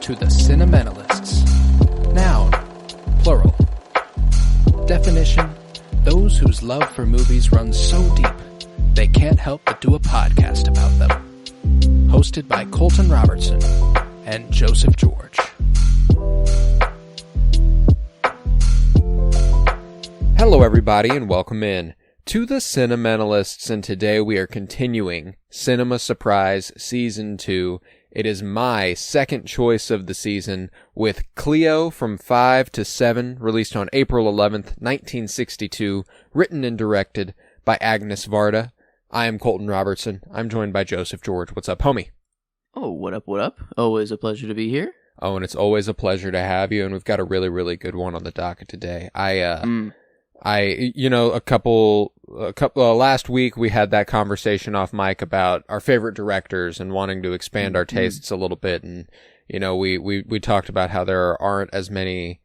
to the Cinementalists. Noun, plural. Definition, those whose love for movies runs so deep, they can't help but do a podcast about them. Hosted by Colton Robertson and Joseph George. Hello everybody and welcome in to the Cinementalists, and today we are continuing Cinema Surprise Season 2. It is my second choice of the season with Cléo From 5 to 7, released on April 11th, 1962, written and directed by Agnes Varda. I am Colton Robertson. I'm joined by Joseph George. What's up, homie? Oh, what up, what up? Always a pleasure to be here. Oh, and it's always a pleasure to have you, and we've got a really, really good one on the docket today. Last week we had that conversation off mic about our favorite directors and wanting to expand our tastes a little bit. And, you know, we talked about how there aren't as many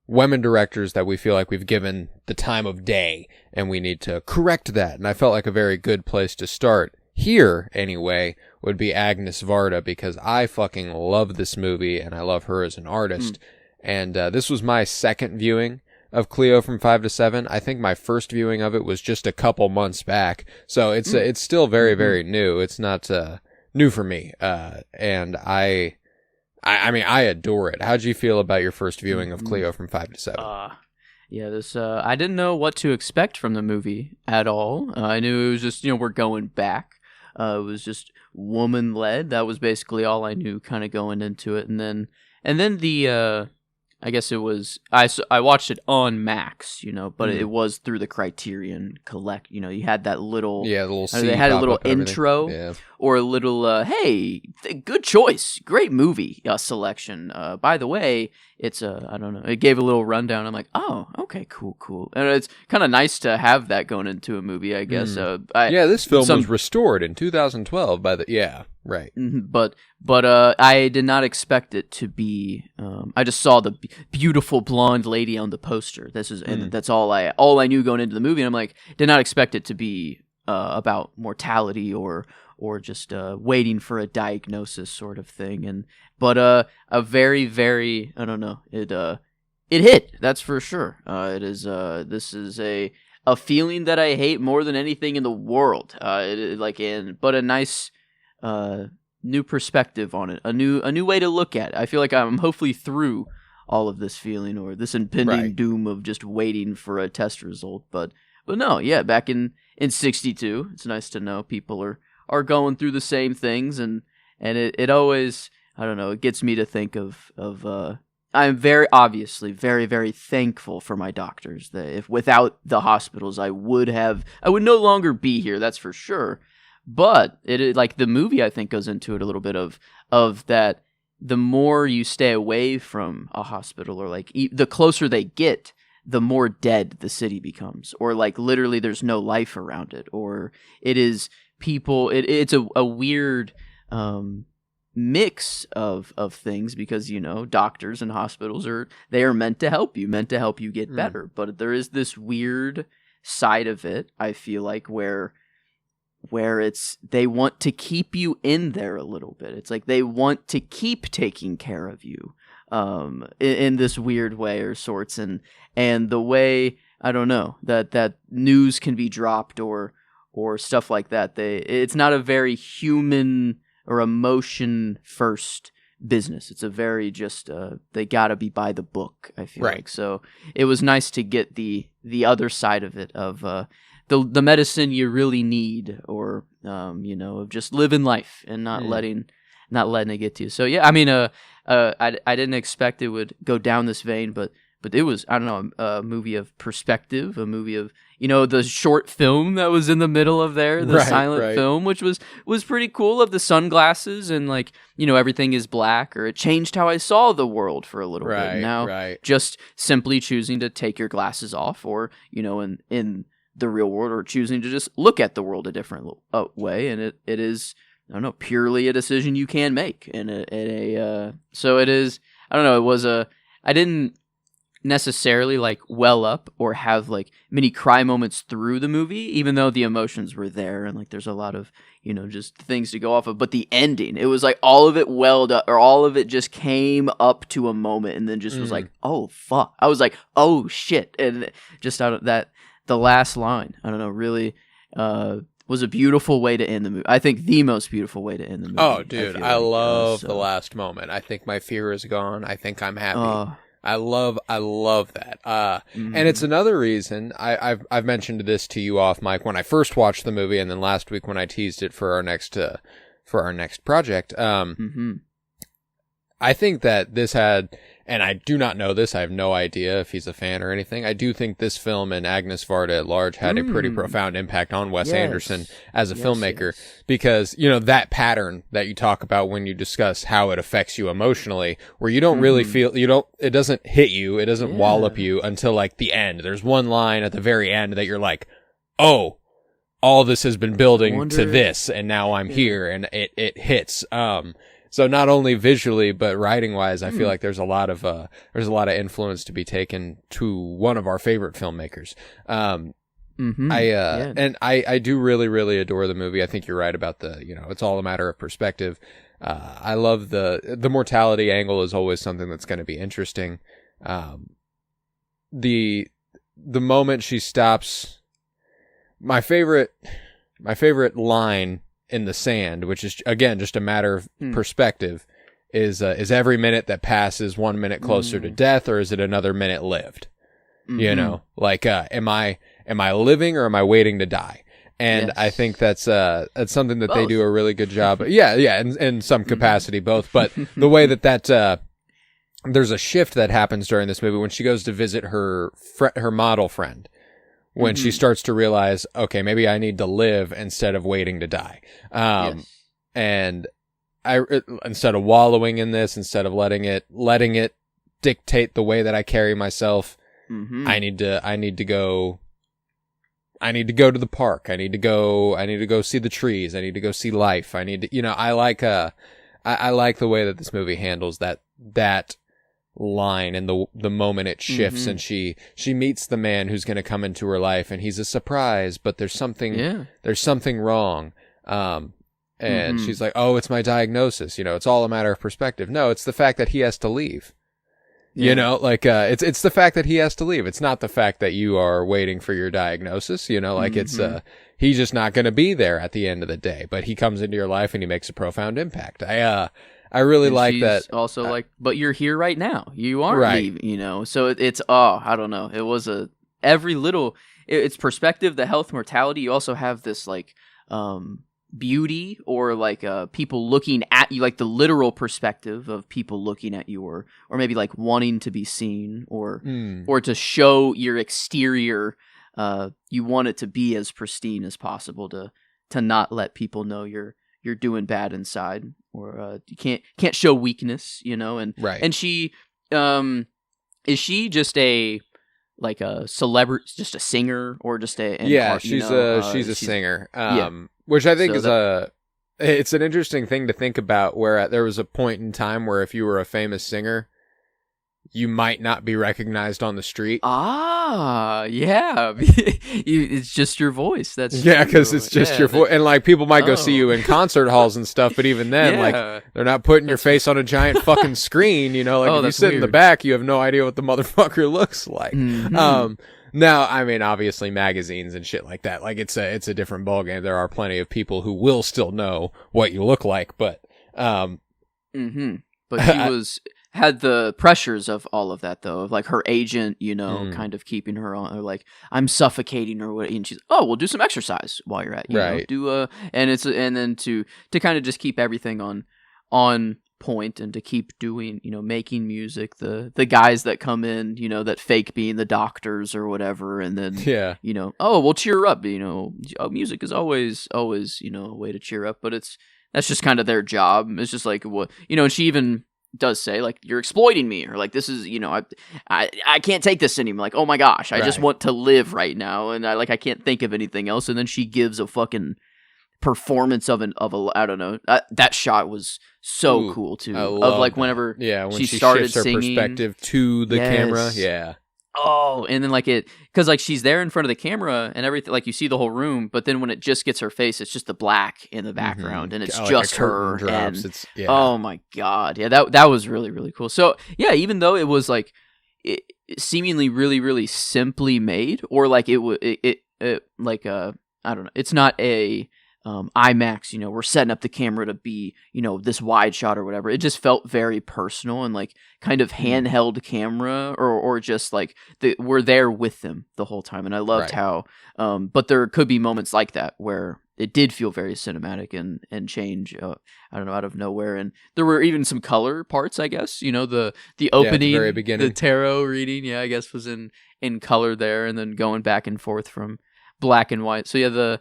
women directors that we feel like we've given the time of day, and we need to correct that. And I felt like a very good place to start here, anyway, would be Agnes Varda, because I fucking love this movie and I love her as an artist. And this was my second viewing of Cléo From 5 to 7. I think my first viewing of it was just a couple months back. So it's still very, very new. It's not new for me. And I mean, I adore it. How'd you feel about your first viewing of Cléo From 5 to 7? I didn't know what to expect from the movie at all. I knew it was just, we're going back. It was just woman-led. That was basically all I knew kind of going into it. And then the... I guess it was, I watched it on Max, but it was through the Criterion Collect. You had that little, they had a little intro or a little, hey, good choice, great movie selection. By the way, it's I don't know, it gave a little rundown. I'm like, oh, okay, cool. And it's kind of nice to have that going into a movie, I guess. This film was restored in 2012 by the, right. But I did not expect it to be. I just saw the beautiful blonde lady on the poster. And that's all I knew going into the movie. And I'm like, did not expect it to be about mortality or just waiting for a diagnosis sort of thing. But a very, very, I don't know. It hit. That's for sure. This is a feeling that I hate more than anything in the world. But a nice. New perspective on it, a new way to look at it. I feel like I'm hopefully through all of this feeling or this impending doom of just waiting for a test result. But no, back in 62, it's nice to know people are going through the same things, and it always, I don't know, it gets me to think of I'm very obviously very, very thankful for my doctors. That if without the hospitals, I would no longer be here. That's for sure. But it like the movie, I think, goes into it a little bit of that. The more you stay away from a hospital, or the closer they get, the more dead the city becomes, or literally there's no life around it, or it is people. It's a weird mix of things, because doctors and hospitals are meant to help you get better, but there is this weird side of it, I feel like, where they want to keep you in there a little bit. It's like they want to keep taking care of you in this weird way or sorts. And the way, I don't know, that news can be dropped or stuff like that. It's not a very human or emotion first business. It's a very just, they gotta be by the book, I feel like. So it was nice to get the other side of it, of, the medicine you really need, or of just living life and not letting it get to you. So I mean, I didn't expect it would go down this vein, but it was, I don't know, a movie of perspective, a movie of the short film that was in the middle of there, the silent film, which was pretty cool, of the sunglasses and everything is black, or it changed how I saw the world for a little bit. Now, just simply choosing to take your glasses off, or in the real world, or choosing to just look at the world a different way, and it is, I don't know, purely a decision you can make, so it is, I don't know, it was I didn't necessarily like well up or have like many cry moments through the movie, even though the emotions were there and like there's a lot of, just things to go off of. But the ending, it was like all of it welled up, or all of it just came up to a moment and then just was like, oh fuck. I was like, oh shit. And just out of that, the last line, I don't know, really was a beautiful way to end the movie. I think the most beautiful way to end the movie. Oh, dude, I love the last moment. I think my fear is gone. I think I'm happy. I love that. And it's another reason I've mentioned this to you off mic when I first watched the movie, and then last week when I teased it for our next project. I think that this had, and I do not know this, I have no idea if he's a fan or anything. I do think this film and Agnes Varda at large had a pretty profound impact on Wes Anderson as a filmmaker, because, that pattern that you talk about when you discuss how it affects you emotionally, where you don't really feel, it doesn't hit you, it doesn't wallop you until like the end. There's one line at the very end that you're like, oh, all this has been building to this, and now I'm here, and it hits. So not only visually, but writing-wise, I feel like there's a lot of influence to be taken to one of our favorite filmmakers. And I do really, really adore the movie. I think you're right about it's all a matter of perspective. I love the mortality angle is always something that's going to be interesting. The moment she stops, my favorite line in the sand, which is again just a matter of perspective, is every minute that passes 1 minute closer to death, or is it another minute lived? Like am I living, or am I waiting to die? And I think that's something that they do a really good job. In some capacity, both. But the way that there's a shift that happens during this movie when she goes to visit her model friend. When she starts to realize, okay, maybe I need to live instead of waiting to die. And instead of wallowing in this, instead of letting it dictate the way that I carry myself, I need to go to the park. I need to go see the trees. I need to go see life. I need to, I like the way that this movie handles that line, and the moment it shifts and she meets the man who's going to come into her life, and he's a surprise, but there's something wrong, and she's like, oh, it's my diagnosis, it's all a matter of perspective. No, it's the fact that he has to leave. It's the fact that he has to leave. It's not the fact that you are waiting for your diagnosis, it's he's just not going to be there at the end of the day, but he comes into your life and he makes a profound impact. I really like that. Also, but you're here right now. You aren't leaving, So it's I don't know. It was it's perspective, the health, mortality. You also have this beauty, or people looking at you, like the literal perspective of people looking at you, or maybe like wanting to be seen, or to show your exterior. You want it to be as pristine as possible to not let people know you're doing bad inside, or you can't show weakness, and she is she just a celebrity, just a singer, or just she's a singer, which I think it's an interesting thing to think about, where there was a point in time where if you were a famous singer, you might not be recognized on the street. It's just your voice. Because it's just your voice, and people might go see you in concert halls and stuff. But even then, they're not putting your face on a giant fucking screen. If you sit in the back, you have no idea what the motherfucker looks like. Now, I mean, obviously, magazines and shit like that, it's a different ballgame. There are plenty of people who will still know what you look like, but But she had the pressures of all of that, though, of her agent, kind of keeping her on, or I'm suffocating or what, and she's, oh, we'll do some exercise while you're at, and then to kind of just keep everything on point, and to keep doing, making music, the guys that come in, that fake being the doctors or whatever, and then oh, we'll cheer her up, music is always a way to cheer up, but that's just kind of their job. It's just what, and she even does say you're exploiting me, or this is I can't take this anymore, oh my gosh, I just want to live right now, and I can't think of anything else, and then she gives a fucking performance of a I don't know. That shot was so cool too. Of like whenever when she started shifts her singing, perspective to the camera. Yes. Yeah. Oh, and then like because like she's there in front of the camera and everything, like you see the whole room, but then when it just gets her face, it's just the black in the background, and it's just her. And oh my god, yeah, that was really really cool. So yeah, even though it was like seemingly really really simply made, or like it like I don't know, it's not a IMAX, you know, we're setting up the camera to be, you know, this wide shot or whatever. It just felt very personal and like kind of handheld camera, or just like we're there with them the whole time. And I loved how, but there could be moments like that where it did feel very cinematic and change, I don't know, out of nowhere. And there were even some color parts, I guess, you know, the opening, the very beginning, the tarot reading, I guess was in color there, and then going back and forth from black and white. So yeah, the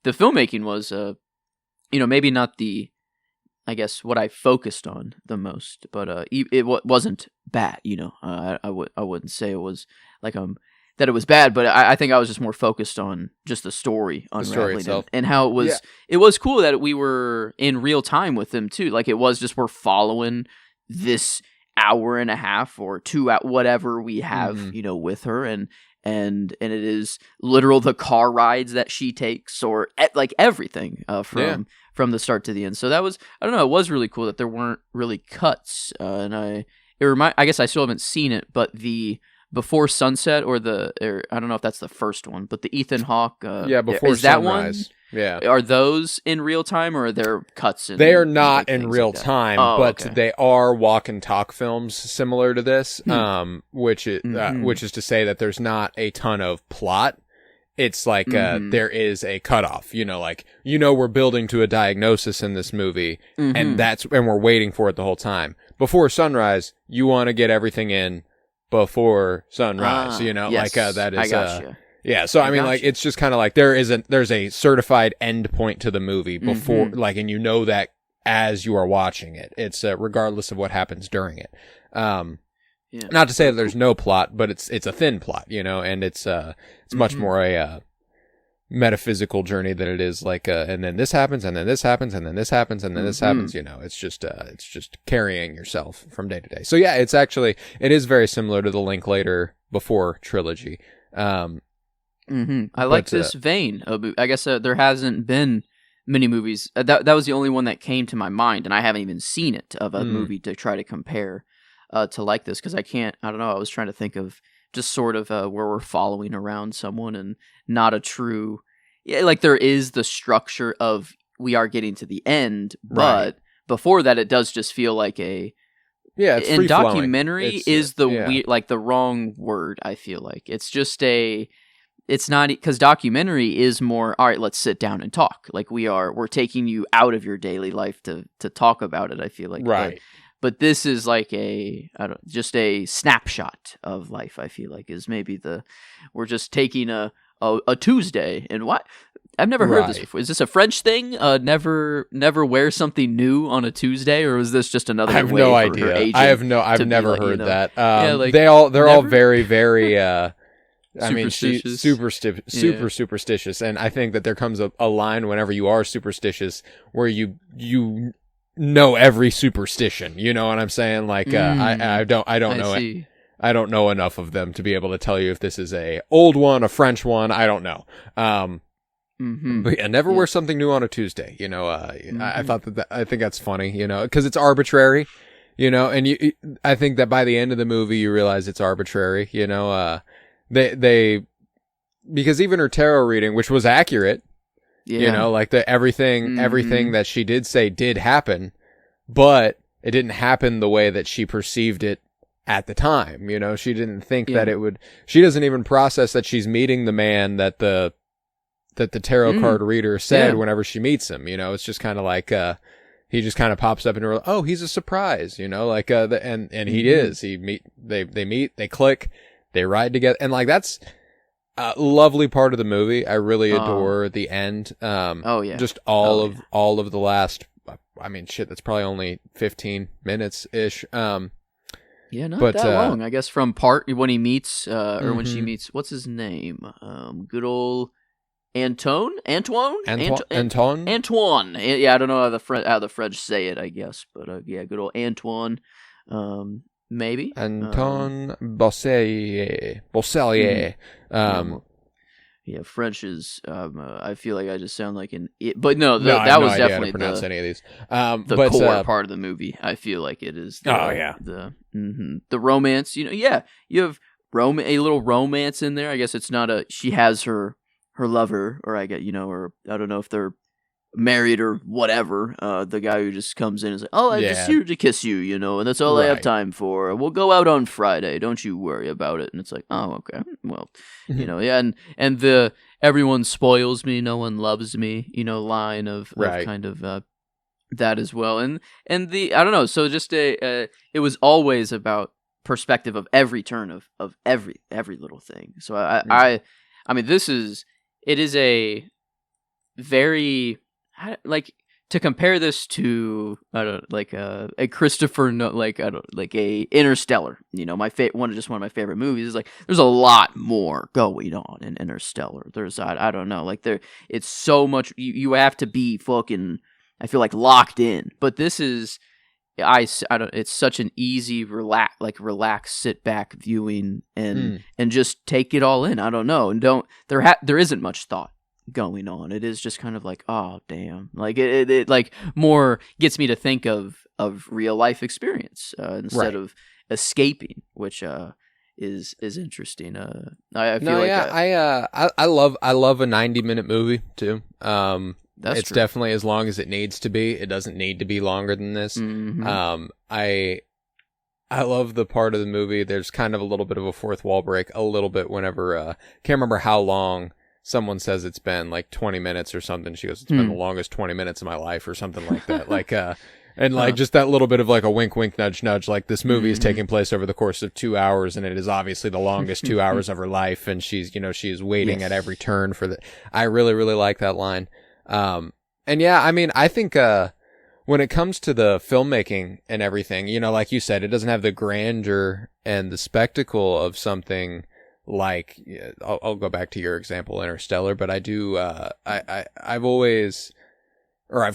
filmmaking was, you know, maybe not I guess what I focused on the most, but it wasn't bad. You know, I wouldn't say it was like that it was bad, but I think I was just more focused on just the story unraveling itself, and how it was. Yeah. It was cool that we were in real time with them too. Like it was just we're following this hour and a half or 2 hours, whatever we have, you know, with her, and it is literal the car rides that she takes, or like everything from the start to the end. So that was, I don't know, it was really cool that there weren't really cuts. And I guess I still haven't seen it, but the Before Sunset or I don't know if that's the first one, but the Ethan Hawke. Before is that Sunrise. one? Yeah. Are those in real time, or are there cuts in? They are not like in real time, but they are walk and talk films similar to this, which is to say that there's not a ton of plot. It's like there is a cutoff, you know, like, you know, we're building to a diagnosis in this movie, and we're waiting for it the whole time. Before Sunrise, you want to get everything in before sunrise, you know, yes, like that is I gotcha. Yeah, so I mean, like, it's just kind of like there's a certified end point to the movie before, like, and you know that as you are watching it. It's regardless of what happens during it. Not to say that there's no plot, but it's a thin plot, you know, and it's much more a metaphysical journey than it is like and then this happens, and then this happens, and then this happens, and then this happens, you know. It's just carrying yourself from day to day. So yeah, it is very similar to the Linklater Before trilogy. I like this vein. I guess there hasn't been many movies. That was the only one that came to my mind, and I haven't even seen it, of a movie to try to compare to like this, because I don't know, I was trying to think of just sort of where we're following around someone and not a true, like there is the structure of we are getting to the end, but before that it does just feel like it's free-flowing. Documentary is like the wrong word. I feel like it's just it's not, because documentary is more, all right, let's sit down and talk. Like we're taking you out of your daily life to talk about it, I feel like. Right. But this is like just a snapshot of life, I feel like, is maybe we're just taking a Tuesday. And what? I've never heard this before. Is this a French thing? Never wear something new on a Tuesday, or is this just another way for no her idea. agent I've never heard, you know, that. like, they're all very, very I mean, she's super superstitious, and I think that there comes a line whenever you are superstitious where you know every superstition. You know what I'm saying? Like I don't know it. I don't know enough of them to be able to tell you if this is a old one, a French one. I don't know. But yeah, never wear something new on a Tuesday. You know, I thought I think that's funny. You know, because it's arbitrary. You know, and I think that by the end of the movie you realize it's arbitrary. You know, they because even her tarot reading, which was accurate, you know, like everything that she did say did happen, but it didn't happen the way that she perceived it at the time. You know, she didn't think that it would. She doesn't even process that she's meeting the man that the tarot card reader said whenever she meets him. You know, it's just kind of like he just kind of pops up in her. Oh, he's a surprise. You know, like and he is. They meet, they click. They ride together, and like that's a lovely part of the movie. I really adore the end. Just all of the last. I mean, shit, that's probably only 15 minutes ish. Not that long. I guess from part when he meets, or when she meets, what's his name? Good old Antoine. Antoine. Yeah, I don't know how the French say it. I guess, but yeah, good old Antoine. Maybe Antoine Bosselier. Yeah, French is. I feel like I just sound like but no, I that have was no idea definitely how to pronounce any of these. the core part of the movie. I feel like it is. The romance. Yeah, you have a little romance in there. I guess it's not she has her lover, or I get or I don't know if they're married or whatever. The guy who just comes in and is like, "Oh, I'm just here to kiss you," and that's all I have time for. We'll go out on Friday. Don't you worry about it. And it's like, oh, okay, well, yeah, and the everyone spoils me, no one loves me, line of kind of that as well, and the I don't know. So just it was always about perspective of every turn of every little thing. So I mean, it is a very to compare this to a Christopher a Interstellar. One of my favorite movies is there's a lot more going on in Interstellar. There's I don't know it's so much you have to be fucking I feel locked in. But this is I don't it's such an easy relax sit back viewing and just take it all in. I don't know, and there isn't much thought going on. It is just kind of oh damn, it more gets me to think of real life experience instead of escaping, which is interesting. I feel I love a 90-minute movie too. That's it's true. definitely as long as it needs to be. It doesn't need to be longer than this. I love the part of the movie. There's kind of a little bit of a fourth wall break, a little bit whenever can't remember how long. Someone says it's been 20 minutes or something. She goes, it's been the longest 20 minutes of my life or something like that. Just that little bit of a wink, wink, nudge, nudge. This movie is taking place over the course of 2 hours and it is obviously the longest 2 hours of her life. And she's, she is waiting at every turn for I really, really like that line. And yeah, I mean, I think, when it comes to the filmmaking and everything, like you said, it doesn't have the grandeur and the spectacle of something I'll go back to your example, Interstellar, but I do, I've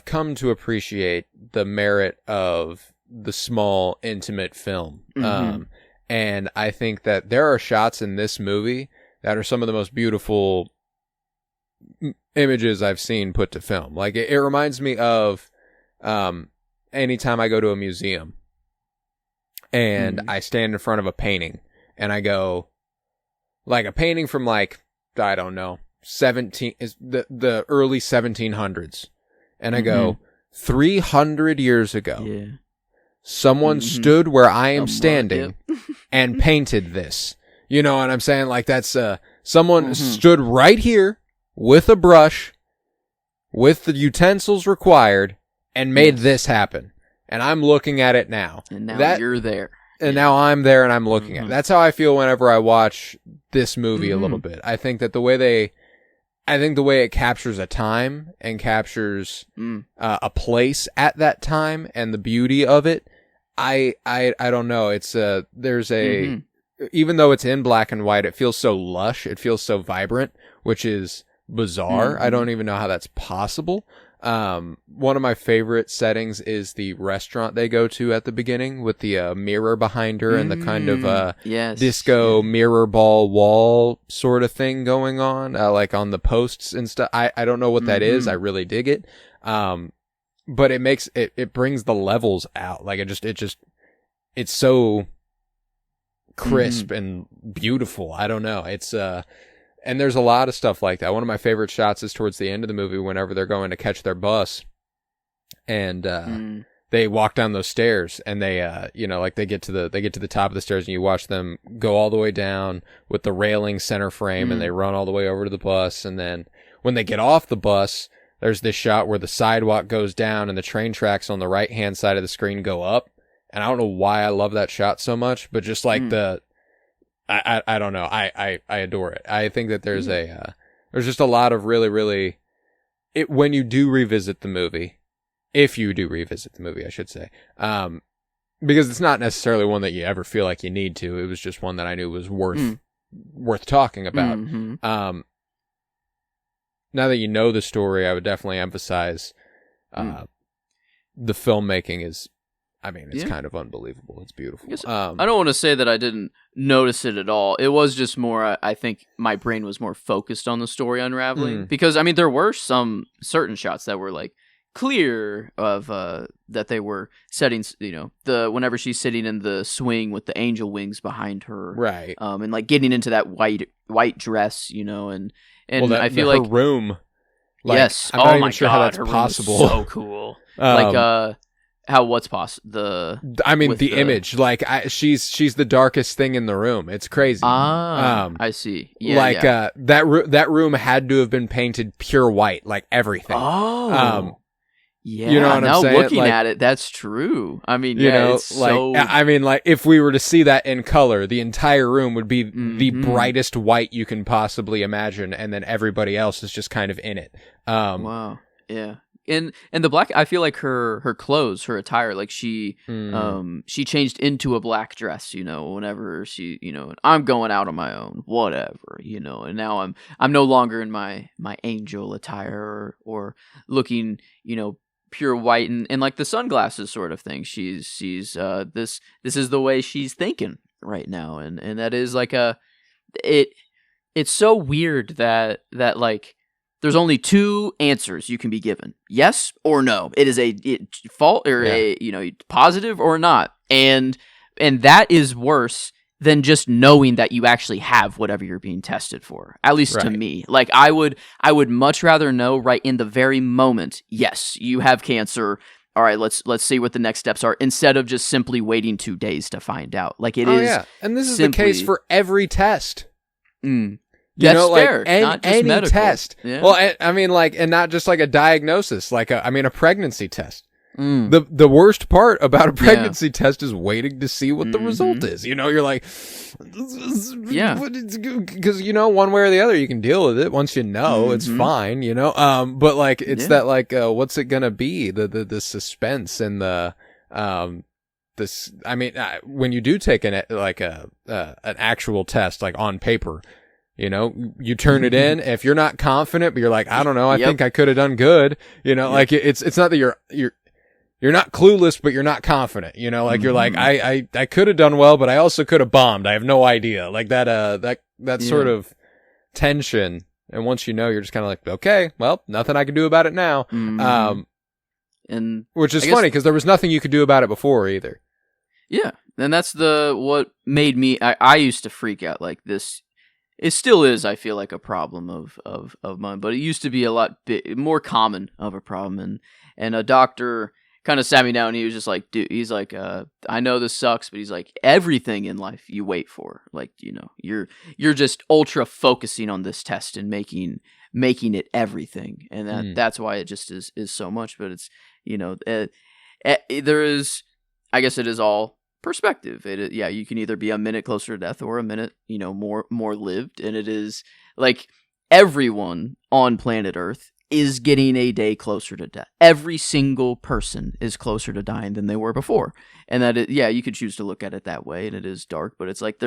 come to appreciate the merit of the small, intimate film. And I think that there are shots in this movie that are some of the most beautiful images I've seen put to film. It reminds me of, anytime I go to a museum and I stand in front of a painting and I go, a painting from I don't know, the early 1700s. And I go, 300 years ago, someone stood where I am standing and painted this. You know what I'm saying? That's, someone stood right here with a brush, with the utensils required, and made this happen. And I'm looking at it now. And now you're there. And now I'm there and I'm looking at it. That's how I feel whenever I watch this movie a little bit. I think that the way it captures a time and captures a place at that time and the beauty of it, I don't know. It's even though it's in black and white, it feels so lush. It feels so vibrant, which is bizarre. I don't even know how that's possible. One of my favorite settings is the restaurant they go to at the beginning with the mirror behind her and the kind of disco mirror ball wall sort of thing going on, on the posts and stuff. I don't know what that is. I really dig it. But it makes it brings the levels out. It's so crisp and beautiful. I don't know. It's and there's a lot of stuff like that. One of my favorite shots is towards the end of the movie whenever they're going to catch their bus and they walk down those stairs and they they get to the top of the stairs and you watch them go all the way down with the railing center frame and they run all the way over to the bus, and then when they get off the bus there's this shot where the sidewalk goes down and the train tracks on the right hand side of the screen go up, and I don't know why I love that shot so much, but just I don't know. I adore it. I think that there's there's just a lot of really, really, when you do revisit the movie, if you do revisit the movie, I should say, because it's not necessarily one that you ever feel like you need to. It was just one that I knew was worth talking about. now that you know the story, I would definitely emphasize the filmmaking is, I mean, it's kind of unbelievable. It's beautiful. I don't want to say that I didn't notice it at all. It was just more, I think my brain was more focused on the story unraveling. Because, I mean, there were some certain shots that were, like, clear of that they were setting, you know, whenever she's sitting in the swing with the angel wings behind her. Right. And, like, getting into that white dress, you know, and well, I feel her like... room. Like, yes. I'm not even my sure God, how that's her possible. room is so cool. Like, what's possible? I mean, the image, like, she's the darkest thing in the room. It's crazy. I see. Yeah, like, that room had to have been painted pure white, like everything. Oh, yeah. You know what now I'm saying? Looking like, at it, that's true. I mean, you know, it's like, so... I mean, like, if we were to see that in color, the entire room would be the brightest white you can possibly imagine, and then everybody else is just kind of in it. Wow. Yeah. And the black, I feel like her clothes, her attire, like she changed into a black dress, you know, whenever she, you know, I'm going out on my own, whatever, you know, and now I'm no longer in my angel attire or looking, you know, pure white and like the sunglasses sort of thing. She's this is the way she's thinking right now, and that is like it's so weird that like there's only two answers you can be given: yes or no. It is a fault or a, you know, positive or not, and that is worse than just knowing that you actually have whatever you're being tested for. At least to me, like I would much rather know right in the very moment, yes, you have cancer. All right, let's see what the next steps are, instead of just simply waiting 2 days to find out. Like it is. Yeah, and this is the case for every test. You know, like fair. Not just any medical. test. Yeah. Well, I mean, like, and not just like a diagnosis, like a pregnancy test. The worst part about a pregnancy test is waiting to see what the result is. You know, you're like, because you know, one way or the other, you can deal with it. Once you know, it's fine. You know, but like, it's that like, what's it gonna be? The suspense and the this. I mean, when you do take an actual test, like on paper. You know, you turn it in. If you're not confident, but you're like, I don't know, I think I could have done good. You know, like it's not that you're not clueless, but you're not confident. You know, like you're like, I could have done well, but I also could have bombed. I have no idea. Like that sort of tension. And once you know, you're just kind of like, okay, well, nothing I can do about it now. And which is funny because there was nothing you could do about it before either. Yeah, and that's what made me. I used to freak out like this. It still is, I feel like, a problem of mine, but it used to be a lot more common of a problem. And a doctor kind of sat me down and he was just like, dude, he's like, I know this sucks, but he's like, everything in life you wait for, like, you know, you're just ultra focusing on this test and making it everything. And that's why it just is so much, but it's, you know, there is, I guess it is all perspective. You can either be a minute closer to death or a minute, you know, more lived. And it is like everyone on planet Earth is getting a day closer to death. Every single person is closer to dying than they were before. And that you could choose to look at it that way, and it is dark, but it's like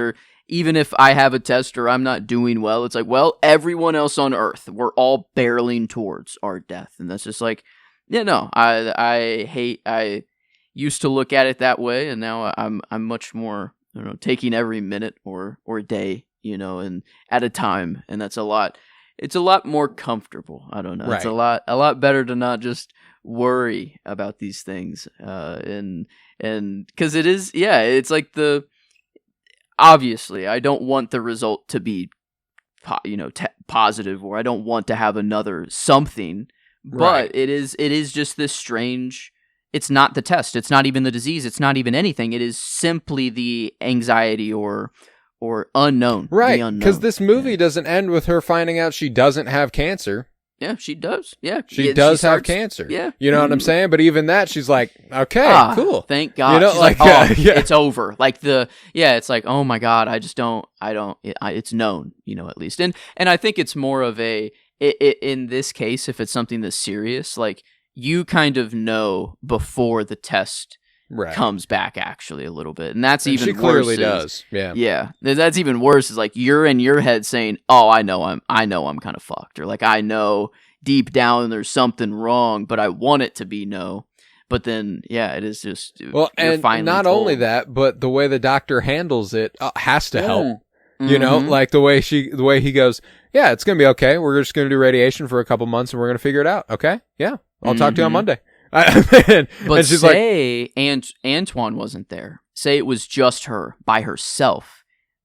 even if I have a test or I'm not doing well, it's like, well, everyone else on Earth, we're all barreling towards our death. And that's just like, I used to look at it that way, and now I'm much more, you know, taking every minute or day, you know, and at a time, and that's a lot. It's a lot more comfortable. I don't know. Right. It's a lot better to not just worry about these things, and because it is, it's like obviously I don't want the result to be, you know, positive, or I don't want to have another something, but it is just this strange. It's not the test. It's not even the disease. It's not even anything. It is simply the anxiety or unknown. Right, because this movie doesn't end with her finding out she doesn't have cancer. Yeah, she does. Yeah, she does have cancer. Yeah, you know what I'm saying. But even that, she's like, okay, cool. Thank God. You know, she's like, it's over. Like it's like, oh my God, it's known. You know, at least, and I think it's more of in this case, if it's something that's serious, like. You kind of know before the test comes back actually a little bit, and that's even she worse. Clearly does. Yeah. That's even worse. Is like you're in your head saying, "Oh, I know I'm kind of fucked," or like I know deep down there's something wrong, but I want it to be no. But then, yeah, it is just and not only that, but the way the doctor handles it has to help. You know, like the way he goes, yeah, it's gonna be okay. We're just gonna do radiation for a couple months, and we're gonna figure it out. Okay, yeah, I'll talk to you on Monday. But and she's say Antoine wasn't there. Say it was just her by herself.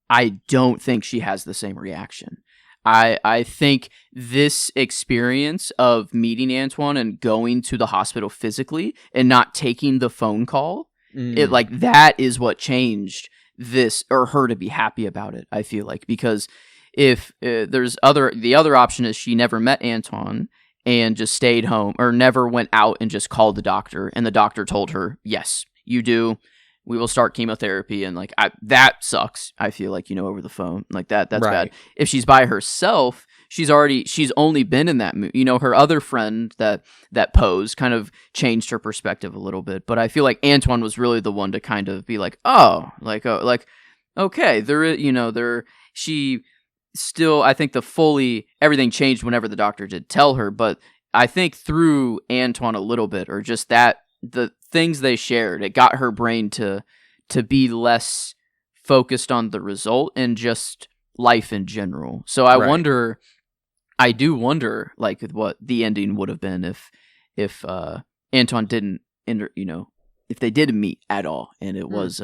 I don't think she has the same reaction. I think this experience of meeting Antoine and going to the hospital physically and not taking the phone call, it like that is what changed this or her to be happy about it. I feel like because if the other option is she never met Antoine and just stayed home or never went out and just called the doctor and the doctor told her, yes, you do. We will start chemotherapy, and like that sucks. I feel like, over the phone like that's right. bad. If she's by herself, she's only been in that movie. Her other friend that posed kind of changed her perspective a little bit. But I feel like Antoine was really the one to kind of be like, okay, she still. I think everything changed whenever the doctor did tell her. But I think through Antoine a little bit, or just that the things they shared, it got her brain to be less focused on the result and just life in general. So I do wonder like what the ending would have been if Antoine didn't if they didn't meet at all and it was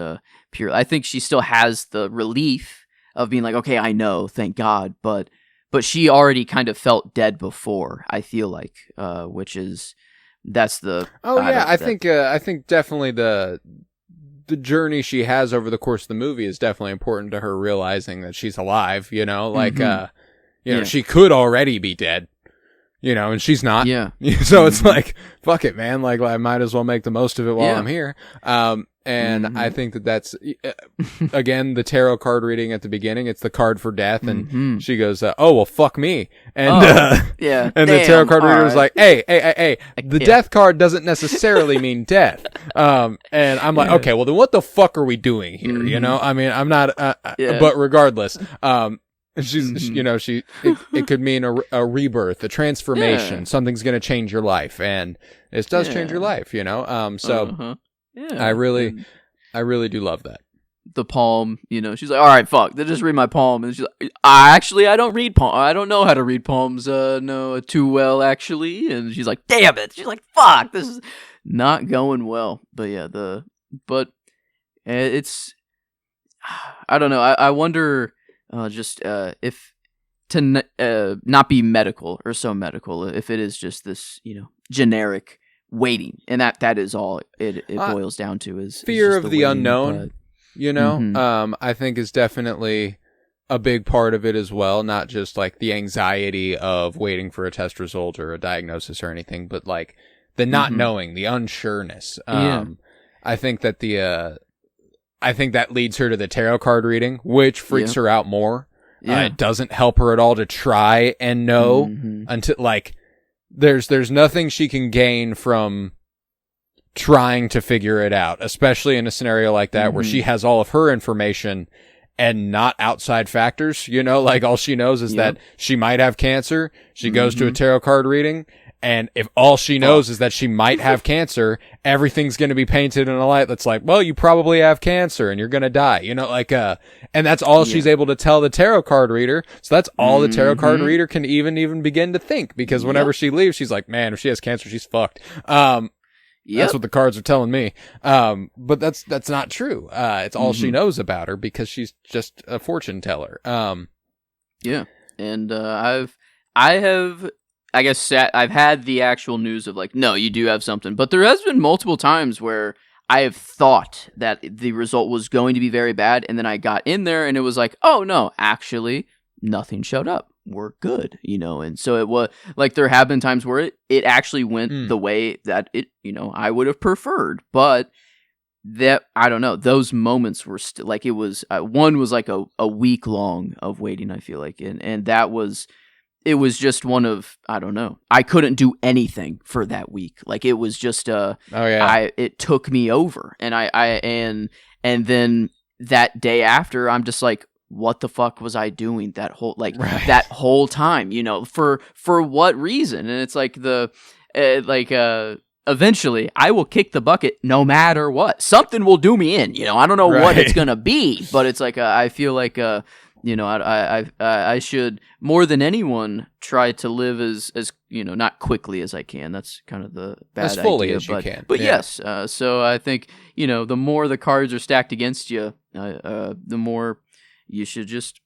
pure. I think she still has the relief of being like, okay, I know, thank God, but she already kind of felt dead before, I feel like, which is that's the I think definitely the journey she has over the course of the movie is definitely important to her realizing that she's alive, she could already be dead, and she's not. Yeah. So it's like, fuck it, man. Like I might as well make the most of it while I'm here. And I think that's, again, the tarot card reading at the beginning, it's the card for death. And she goes, oh, well, fuck me. And, yeah. And the tarot card reader was like, hey, the death card doesn't necessarily mean death. And I'm like, okay, well then what the fuck are we doing here? I mean, I'm not, but regardless, she's, it could mean a rebirth, a transformation. Something's going to change your life. And it does change your life, Yeah, I really do love that. The palm, she's like, all right, fuck, then just read my palm. And she's like, I don't read palm. I don't know how to read palms, too well, actually. And she's like, damn it. She's like, fuck, this is not going well. But yeah, it's, I don't know. I wonder, if to not be medical or so medical, if it is just this, generic waiting, and that is all it boils down to is fear of the unknown. I think is definitely a big part of it as well. Not just like the anxiety of waiting for a test result or a diagnosis or anything, but like the not knowing, the unsureness. I think that I think that leads her to the tarot card reading, which freaks her out more. It doesn't help her at all to try and know until like. There's nothing she can gain from trying to figure it out, especially in a scenario like that where she has all of her information and not outside factors, like all she knows is that she might have cancer. She goes to a tarot card reading, and if all she knows is that she might have cancer, everything's going to be painted in a light that's like, well, you probably have cancer and you're going to die, and that's all she's able to tell the tarot card reader. So that's all the tarot card reader can even begin to think, because whenever she leaves, she's like, man, if she has cancer, she's fucked. That's what the cards are telling me. But that's not true. It's all she knows about her because she's just a fortune teller. And I guess I've had the actual news of like, no, you do have something, but there has been multiple times where I have thought that the result was going to be very bad, and then I got in there and it was like, oh no, actually nothing showed up. We're good, and so it was like there have been times where it actually went the way that it, I would have preferred, but that, I don't know, those moments were still like, it was, one was like a week long of waiting, I feel like, and that was, it was just one of, I don't know. I couldn't do anything for that week. Like it was just it took me over, and and then that day after, I'm just like, what the fuck was I doing that whole time? You know, for what reason? And it's like eventually I will kick the bucket no matter what. Something will do me in. You know, I don't know what it's gonna be, but it's like I feel like you know, I should more than anyone try to live as you know, not quickly as I can. That's kind of the bad as fully idea, as you can. But yes, so I think, you know, the more the cards are stacked against you, the more you should just,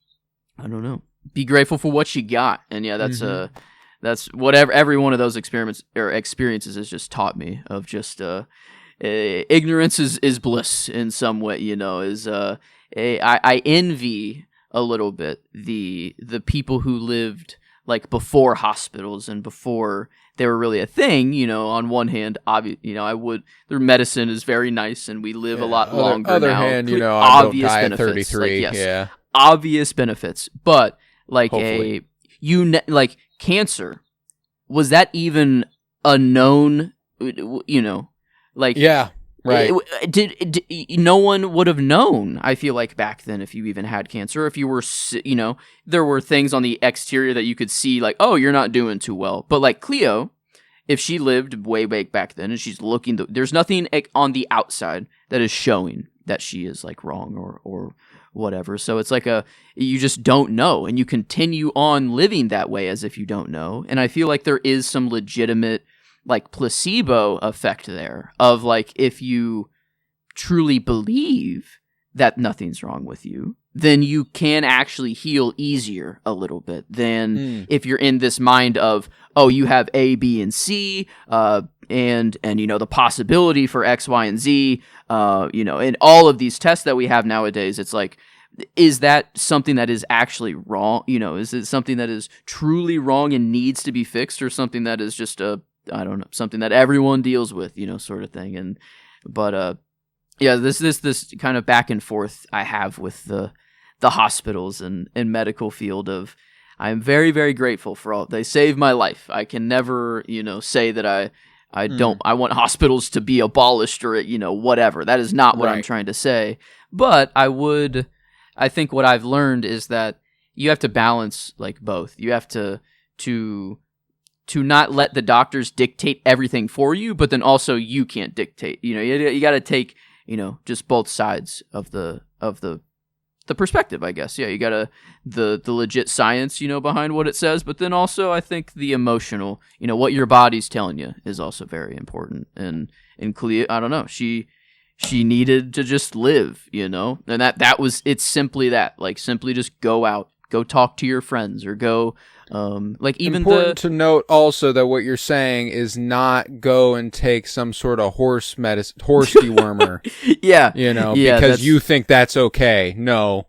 I don't know, be grateful for what you got. And yeah, that's whatever every one of those experiences has just taught me of just ignorance is bliss in some way. You know, I envy a little bit the people who lived like before hospitals and before they were really a thing. You know, on one hand, you know, their medicine is very nice and we live a lot longer. Other now. hand, you know, I don't die at benefits. 33. Like, yes, yeah, obvious benefits, but like Hopefully. like cancer, was that even a known? You know, like yeah. Right. Did no one would have known, I feel like, back then, if you even had cancer, if you were, you know, there were things on the exterior that you could see, like, oh, you're not doing too well. But like Cleo, if she lived way back then and she's looking, there's nothing on the outside that is showing that she is like wrong or whatever. So it's like you just don't know, and you continue on living that way as if you don't know. And I feel like there is some legitimate like placebo effect there of like, if you truly believe that nothing's wrong with you, then you can actually heal easier a little bit than if you're in this mind of, oh, you have A, B, and C, and you know, the possibility for X, Y, and Z, you know, and all of these tests that we have nowadays. It's like, is that something that is actually wrong? You know, is it something that is truly wrong and needs to be fixed, or something that is just I don't know, something that everyone deals with, you know, sort of thing. But yeah, this kind of back and forth I have with the hospitals and medical field of, I am very, very grateful for all they saved my life. I can never, you know, say that I don't, I want hospitals to be abolished or, you know, whatever. That is not what I'm trying to say. But I think what I've learned is that you have to balance like both. You have to not let the doctors dictate everything for you, but then also you can't dictate. You know, you got to take, you know, just both sides of the perspective, I guess. Yeah, you got the legit science, you know, behind what it says, but then also I think the emotional, you know, what your body's telling you is also very important. And Cleo, I don't know, she needed to just live, you know, and it's simply that, like, simply just go out, go talk to your friends, or go. Like even important to note also that what you're saying is not go and take some sort of horse dewormer. Yeah, you know, yeah, because you think that's okay. No.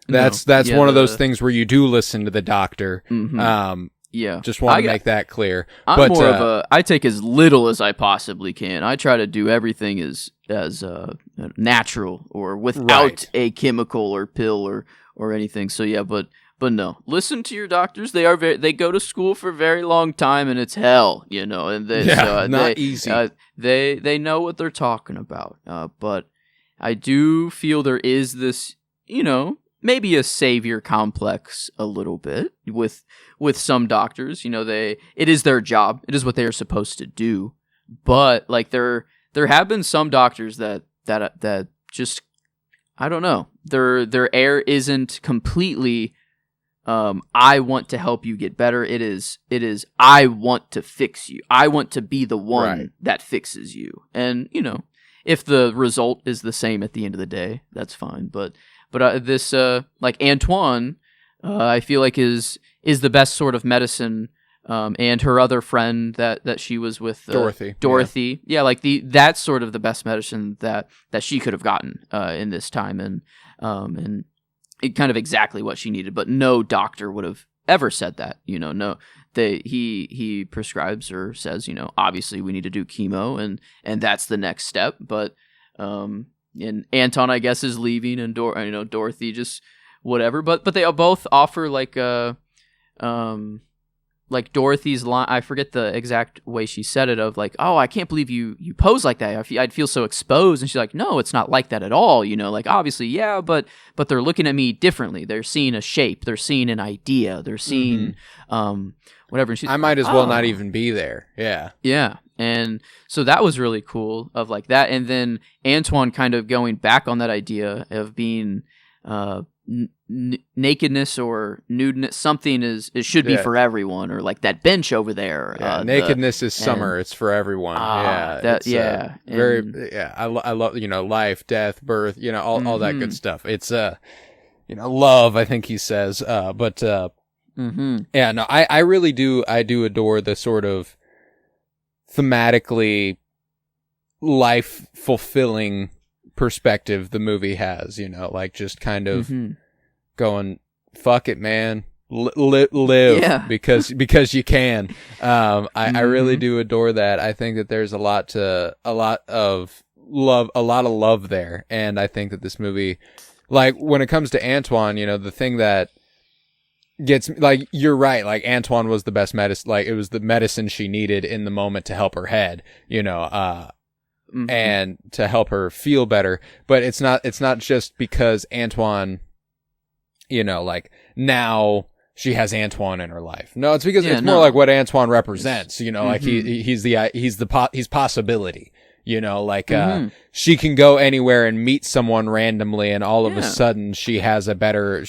That's one of those things where you do listen to the doctor. Yeah, just want to make that clear. I'm more of I take as little as I possibly can. I try to do everything as natural or without a chemical or pill or anything. So yeah, but no, listen to your doctors. They go to school for a very long time, and it's hell, you know. And not easy. They know what they're talking about. But I do feel there is this, you know, maybe a savior complex a little bit with some doctors. You know, it is their job. It is what they are supposed to do. But like there have been some doctors that just, I don't know. Their air isn't completely. I want to help you get better. It is, I want to fix you. I want to be the one that fixes you. And, you know, if the result is the same at the end of the day, that's fine. But this, like Antoine, I feel like is the best sort of medicine. And her other friend that she was with, Dorothy. Yeah, like that's sort of the best medicine that she could have gotten, in this time. And it kind of exactly what she needed, but no doctor would have ever said that, you know. No, he prescribes or says, you know, obviously we need to do chemo, and that's the next step. But and Anton, I guess, is leaving, and Dorothy just whatever. But they both offer like like Dorothy's line, I forget the exact way she said it, of like, oh, I can't believe you pose like that. I'd feel so exposed. And she's like, no, it's not like that at all. You know, like, obviously, yeah, but they're looking at me differently. They're seeing a shape. They're seeing an idea. They're seeing whatever. And she's I might as well not even be there. Yeah. Yeah. And so that was really cool of like that. And then Antoine kind of going back on that idea of being nakedness or nudeness, something it should be for everyone, or like that bench over there. Nakedness is summer. It's for everyone. Very. I love, life, death, birth, all that good stuff. It's love, I think he says. I really do. I do adore the sort of thematically life fulfilling perspective the movie has, like just kind of going, fuck it, man, live because you can. I really do adore that. I think that there's a lot of love there, and I think that this movie, like when it comes to Antoine, the thing that gets, like, you're right, like Antoine was the best medicine, like it was the medicine she needed in the moment to help her head, and to help her feel better. But it's not just because Antoine, like now she has Antoine in her life. No, it's because it's more like what Antoine represents, like he's possibility, she can go anywhere and meet someone randomly, and all of a sudden she has a better,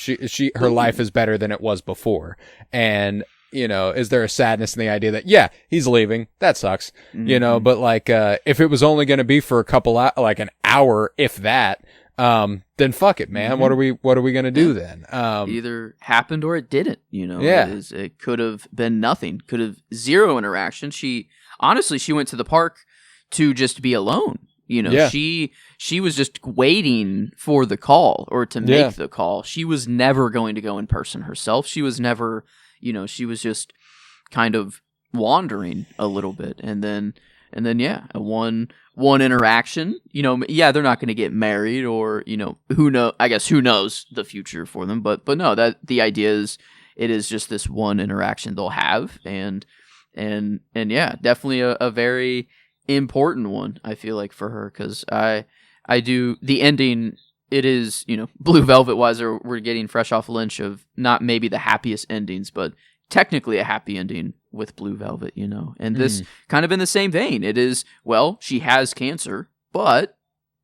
her life is better than it was before. And is there a sadness in the idea that, he's leaving? That sucks. But like, if it was only going to be for a couple like an hour, if that, then fuck it, man. What are we going to do then? Either happened or it didn't, it could have been nothing, could have zero interaction. She went to the park to just be alone. She was just waiting for the call, or to make the call. She was never going to go in person herself. She was never, she was just kind of wandering a little bit, and then one interaction, they're not going to get married, or who knows the future for them, but no, that the idea is, it is just this one interaction they'll have, and definitely a very important one, I feel like, for her, because I do the ending. It is, Blue Velvet wise, we're getting fresh off Lynch, of not maybe the happiest endings, but technically a happy ending with Blue Velvet, and this kind of in the same vein. It is, well, she has cancer, but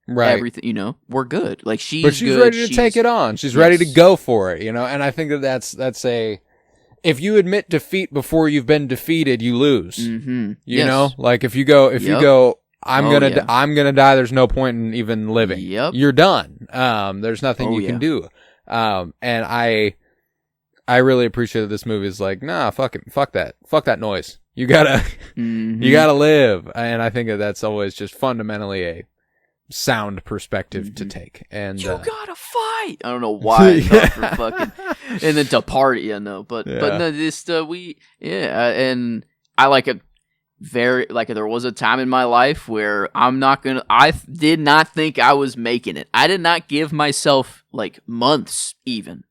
everything, we're good. Like she's good. Ready to take it on. She's ready to go for it, and I think that's if you admit defeat before you've been defeated, you lose. Like if you go, I'm gonna die. There's no point in even living. You're done. There's nothing you can do. And I really appreciate that this movie is like, nah, fuck that noise. You gotta live. And I think that's always just fundamentally a sound perspective to take. And you gotta fight. I don't know why I thought for fucking, and then to party. But no, this and I like a very, like, there was a time in my life where I did not think I was making it. I did not give myself like months even,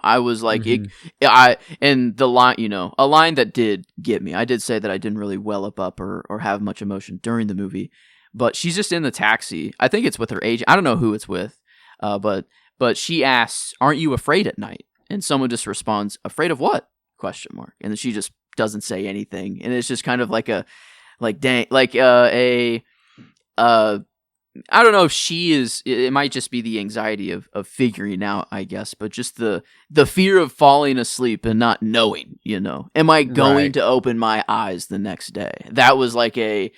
I was like, and the line, a line that did get me, I did say that I didn't really well up or have much emotion during the movie, but she's just in the taxi. I think it's with her agent. I don't know who it's with. But she asks, "Aren't you afraid at night?" And someone just responds, "Afraid of what?" ? And then she just doesn't say anything, and it's just kind of like I don't know if she is. It might just be the anxiety of figuring out, I guess, but just the fear of falling asleep and not knowing. Am I going to open my eyes the next day? That was like I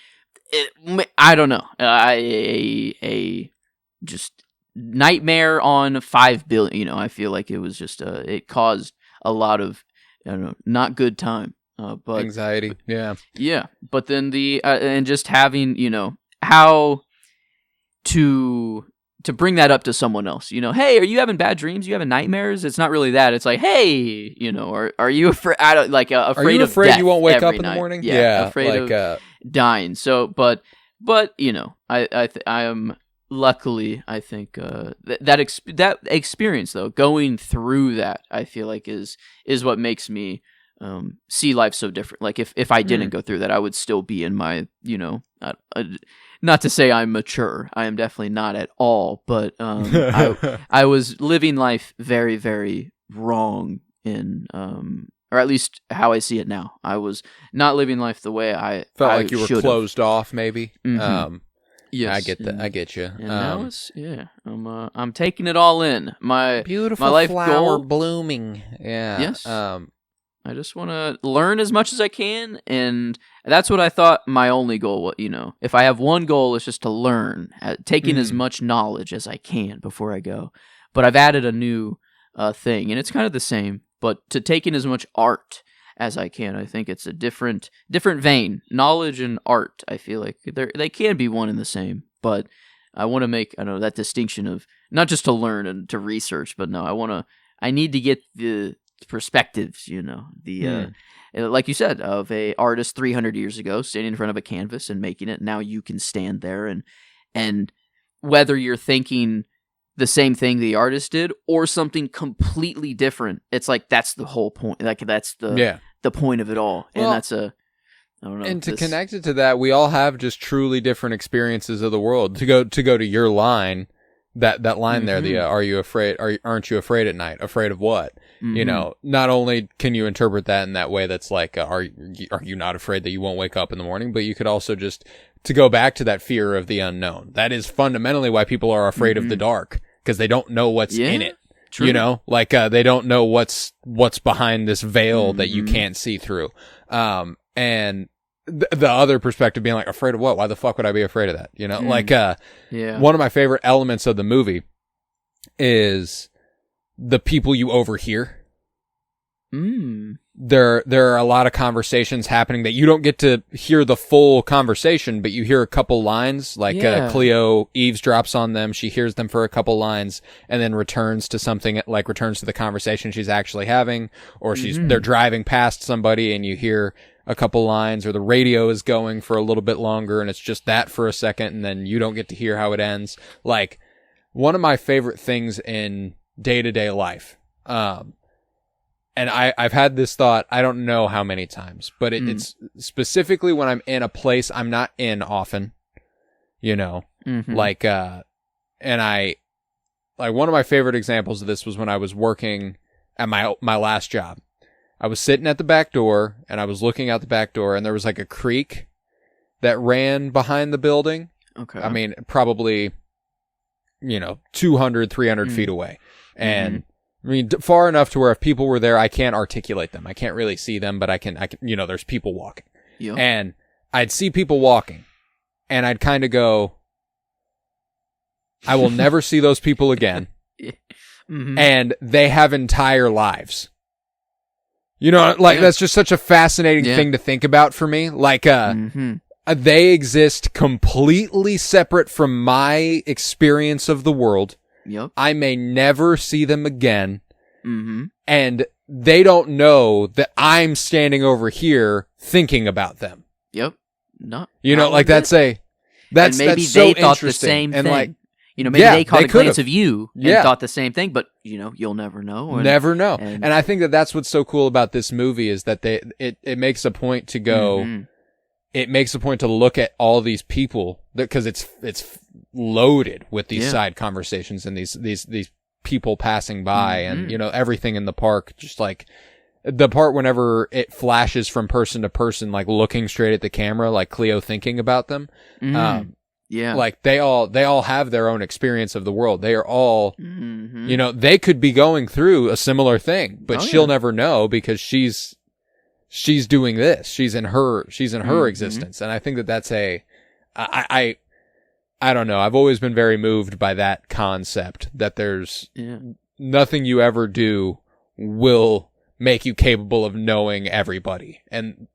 don't know, a just nightmare on 5 billion. I feel like it was just it caused a lot of, I don't know, not good time. But anxiety, yeah. But then the and just having, how to bring that up to someone else. Hey, are you having bad dreams? You having nightmares? It's not really that. It's like, hey, or are you afraid? Afraid of death? Are you afraid you won't wake up in night? The morning? Yeah, afraid of dying. So, but I am luckily, I think that experience though, going through that, I feel like is what makes me see life so different. Like if I didn't go through that, I would still be in my, not to say I'm mature. I am definitely not at all, but I was living life very, very wrong in or at least how I see it now. I was not living life the way I felt like you were should've. closed off, maybe. Yes, I get that. I get you. And now it's I'm taking it all in. My beautiful my life flower goal, blooming. Yeah. Yes. I just want to learn as much as I can, and that's what I thought my only goal was. If I have one goal, it's just to learn, taking as much knowledge as I can before I go. But I've added a new thing, and it's kind of the same, but to take in as much art as I can. I think it's a different vein. Knowledge and art, I feel like they can be one and the same, but I want to make that distinction of not just to learn and to research, but no, I need to get the perspectives, like you said, of a artist 300 years ago standing in front of a canvas and making it. Now you can stand there and whether you're thinking the same thing the artist did or something completely different, it's like that's the whole point. Like that's the point of it all. And that's I don't know. And to connect it to that, we all have just truly different experiences of the world. To go to your line, that line there, the are you afraid? Aren't you afraid at night? Afraid of what? Not only can you interpret that in that way, that's like, are you not afraid that you won't wake up in the morning? But you could also just to go back to that fear of the unknown. That is fundamentally why people are afraid of the dark, because they don't know what's in it. True. They don't know what's behind this veil that you can't see through. And the other perspective being like, afraid of what? Why the fuck would I be afraid of that? One of my favorite elements of the movie is the people you overhear. There are a lot of conversations happening that you don't get to hear the full conversation, but you hear a couple lines, like Cleo eavesdrops on them. She hears them for a couple lines and then returns to the conversation she's actually having, or they're driving past somebody and you hear a couple lines, or the radio is going for a little bit longer and it's just that for a second and then you don't get to hear how it ends. Like, one of my favorite things in day-to-day life, and I've had this thought, I don't know how many times, but it's specifically when I'm in a place I'm not in often, and one of my favorite examples of this was when I was working at my last job. I was sitting at the back door and I was looking out the back door and there was like a creek that ran behind the building. Okay. I mean, probably, 200, 300 feet away. And I mean, far enough to where if people were there, I can't articulate them. I can't really see them, but I can, there's people walking. Yep. And I'd see people walking and I'd kind of go, I will never see those people again. And they have entire lives. That's just such a fascinating thing to think about for me. Like, they exist completely separate from my experience of the world. Yep. I may never see them again. And they don't know that I'm standing over here thinking about them. Yep. Not that's so they thought the same and thing. Maybe they caught a glance of you and thought the same thing, but you'll never know. Never know. And I think that's what's so cool about this movie is that it makes a point to go, it makes a point to look at all these people, because it's loaded with these side conversations and these people passing by and, everything in the park, just like the part whenever it flashes from person to person, like looking straight at the camera, like Cleo thinking about them. Like they all have their own experience of the world. They are all, they could be going through a similar thing, but she'll never know because she's doing this. She's in her existence. And I think that's I don't know. I've always been very moved by that concept that there's nothing you ever do will make you capable of knowing everybody. And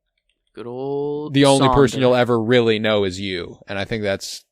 good old the only person you'll ever really know is you. And I think that's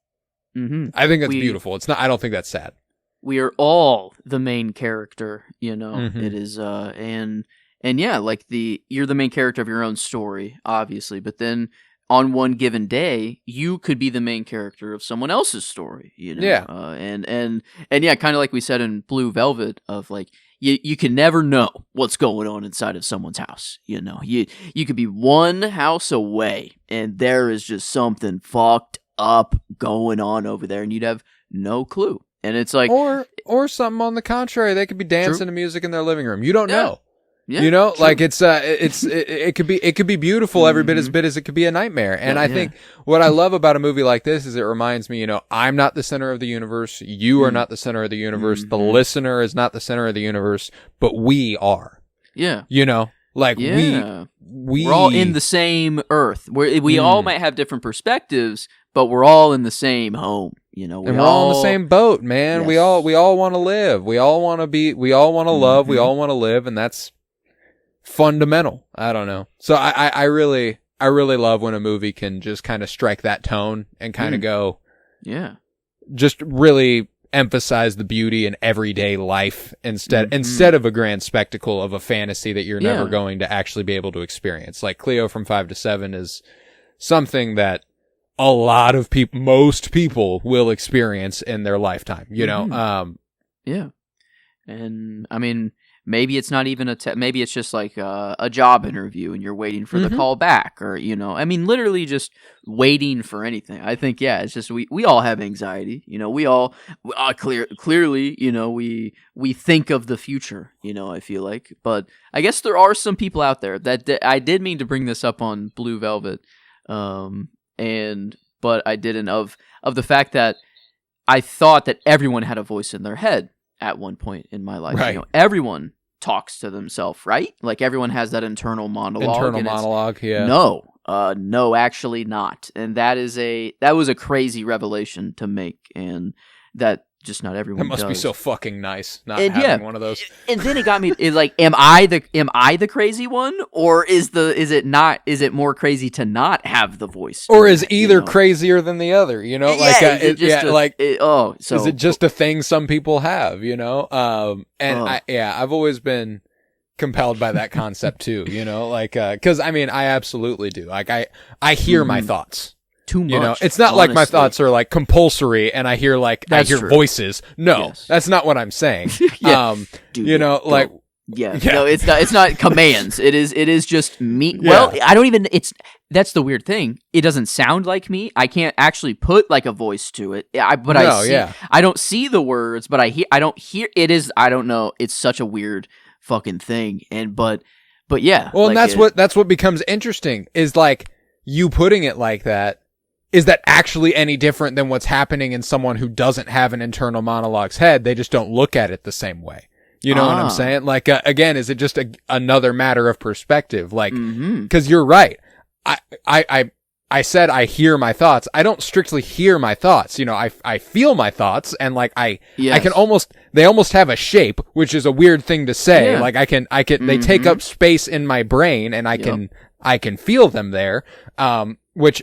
beautiful. It's not, I don't think that's sad. We are all the main character, it is, and yeah, like you're the main character of your own story, obviously, but then on one given day, you could be the main character of someone else's story, you know? Yeah. And yeah, kind of like we said in Blue Velvet, of like, you can never know what's going on inside of someone's house, you know? You could be one house away, and there is just something fucked up going on over there, and you'd have no clue. And it's like... Or something on the contrary. They could be dancing to music in their living room. You don't know. Yeah, you know, true. Like it could be beautiful every bit as it could be a nightmare. And I think what I love about a movie like this is it reminds me, you know, I'm not the center of the universe. You are not the center of the universe. The listener is not the center of the universe, but we are. Yeah. You know, like we're all in the same earth. We all might have different perspectives, but we're all in the same home. You know, we're all in the same boat, man. Yes. We all want to live. We all want to love. We all want to live, and that's fundamental. I don't know. So I really love when a movie can just kind of strike that tone and kind of go, just really emphasize the beauty in everyday life instead of a grand spectacle of a fantasy that you're never going to actually be able to experience. Like Cleo from 5 to 7 is something that a lot of most people will experience in their lifetime, you know? Yeah. And I mean, maybe it's not even maybe it's just like a job interview and you're waiting for the call back, or, you know, I mean, literally just waiting for anything. I think, it's just, we all have anxiety, you know, we all clearly, you know, we think of the future, you know, I feel like, but I guess there are some people out there that I did mean to bring this up on Blue Velvet, but I didn't, of the fact that I thought that everyone had a voice in their head at one point in my life. Right. You know, everyone talks to themselves, right? Like everyone has that internal monologue. Yeah. No, actually not. And that was a crazy revelation to make, and that just not everyone does. That must be so fucking nice not and having one of those. And then it got me like, am I the crazy one, or is it more crazy to not have the voice? Or is either crazier than the other, you know? Like is it just a thing some people have, you know? I've always been compelled by that concept too, you know? Like cuz I mean, I absolutely do. Like I hear my thoughts. Too much. You know, it's not honestly. Like my thoughts are like compulsory and I hear voices. No, that's not what I'm saying. Dude, you know, like no, it's not commands. It is just me. Yeah. Well, that's the weird thing. It doesn't sound like me. I can't actually put like a voice to it. I don't see the words, but I don't hear it is I don't know. It's such a weird fucking thing. And but yeah. Well, like and that's what becomes interesting is like you putting it like that. Is that actually any different than what's happening in someone who doesn't have an internal monologue's head? They just don't look at it the same way. You know what I'm saying? Like, again, is it just another matter of perspective? Like, cause you're right. I said I hear my thoughts. I don't strictly hear my thoughts. You know, I feel my thoughts and like they almost have a shape, which is a weird thing to say. Yeah. Like I can, they take up space in my brain and I can feel them there. Which,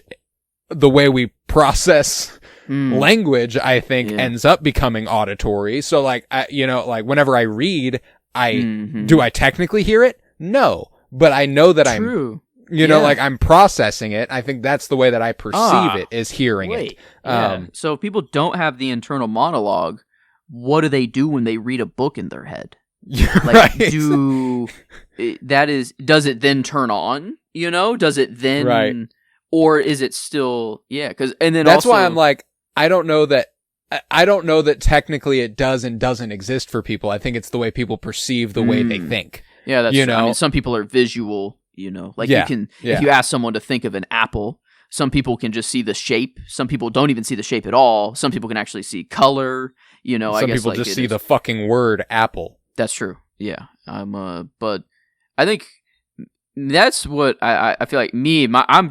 the way we process language, I think, ends up becoming auditory. So, like, like whenever I read, do I technically hear it? No, but I know that like I'm processing it. I think that's the way that I perceive it, is hearing it. So if people don't have the internal monologue, what do they do when they read a book in their head? Like, does it then turn on? You know, does it then? Right. Or is it still, and then that's why I'm like, I don't know that technically it does and doesn't exist for people. I think it's the way people perceive the way they think. Yeah, that's true. I mean, some people are visual, you know, like if you ask someone to think of an apple, some people can just see the shape. Some people don't even see the shape at all. Some people can actually see color, you know. Some people just see the fucking word apple. That's true. Yeah. But I think that's what I feel like I'm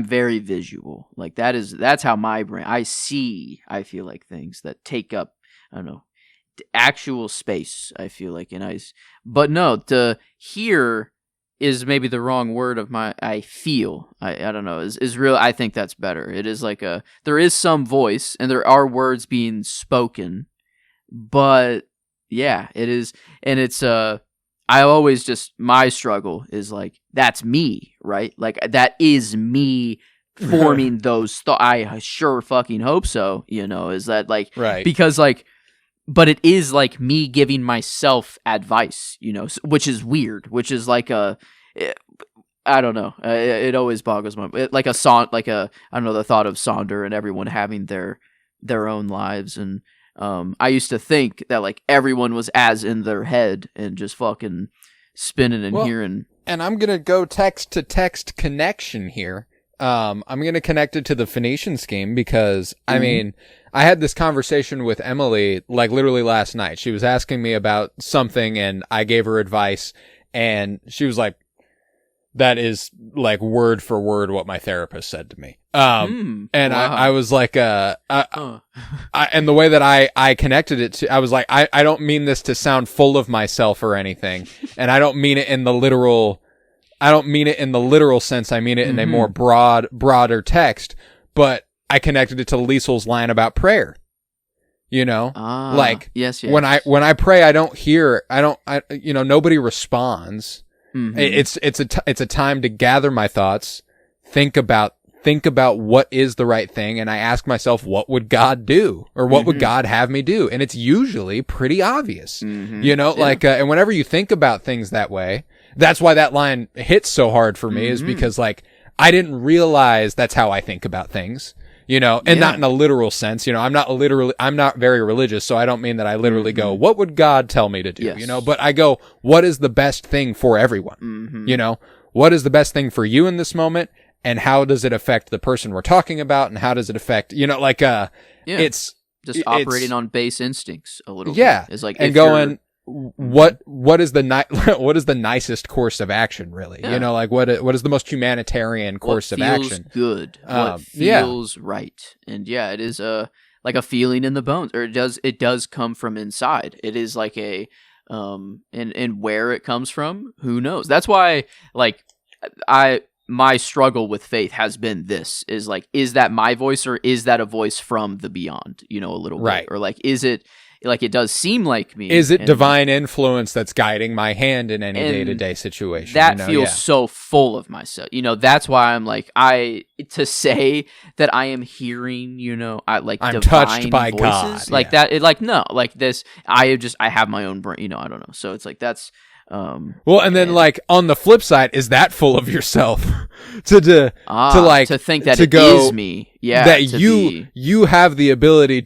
very visual. Like that's how my brain, I feel like things that take up, I don't know, actual space, I feel like, but no, to hear is maybe the wrong word of I feel, I don't know, is real. I think that's better. It is like there is some voice and there are words being spoken, but yeah, it is. And it's, I always just, my struggle is like, that's me, right? Like, that is me forming those thoughts. I sure fucking hope so, is that like, right. Because like, but it is like me giving myself advice, which is weird, which is like I don't know. It always boggles my like a song, like I don't know, the thought of Sonder and everyone having their own lives. And I used to think that like everyone was as in their head and just fucking spinning and hearing. And I'm going to go text to text connection here. I'm going to connect it to the Phoenician scheme because I mean, I had this conversation with Emily like literally last night. She was asking me about something and I gave her advice and she was like, that is like word for word what my therapist said to me. And wow. I was like, and the way that I connected it to, I was like, I don't mean this to sound full of myself or anything. And I don't mean it in the literal sense. I mean it in a more broader text, but I connected it to Liesel's line about prayer. Like yes. when I pray, nobody responds. Mm-hmm. It's a time to gather my thoughts, think about what is the right thing, and I ask myself, what would God do, or what would God have me do? And it's usually pretty obvious, like, and whenever you think about things that way, that's why that line hits so hard for me, is because like I didn't realize that's how I think about things. Not in a literal sense, I'm not very religious, so I don't mean that I literally go, what would God tell me to do? Yes. But I go, what is the best thing for everyone? What is the best thing for you in this moment? And how does it affect the person we're talking about? And how does it affect, it's just operating on base instincts a little bit. It's like, and going, what is the nicest course of action, really? Like what is the most humanitarian course of action? What feels good? What feels right? And it is like a feeling in the bones, or it does come from inside. It is like a and where it comes from, who knows? That's why like my struggle with faith has been this, is like, is that my voice, or is that a voice from the beyond, a little right. bit, or like, is it like, it does seem like me? Is it divine influence that's guiding my hand in any day-to-day situation? That feels so full of myself. That's why I'm like, to say that I am hearing, I like I'm touched by voices, God. Like that. It like, no, like this, I have my own brain, I don't know. So it's like, that's, well, and then like on the flip side, is that full of yourself to think that it is me? That you have the ability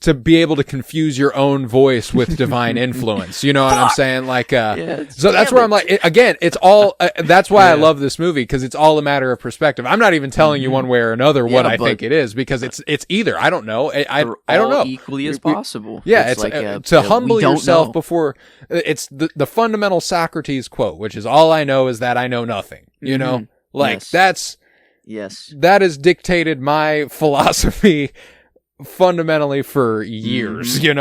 to be able to confuse your own voice with divine influence. You know what I'm saying? Like, so that's where I'm like, it's all, that's why I love this movie, because it's all a matter of perspective. I'm not even telling you one way or another what I think it is, because it's either. I don't know. I don't know. Equally as possible. It's like, to humble yourself before, it's the fundamental Socrates quote, which is, all I know is that I know nothing. Like that has dictated my philosophy fundamentally for years. I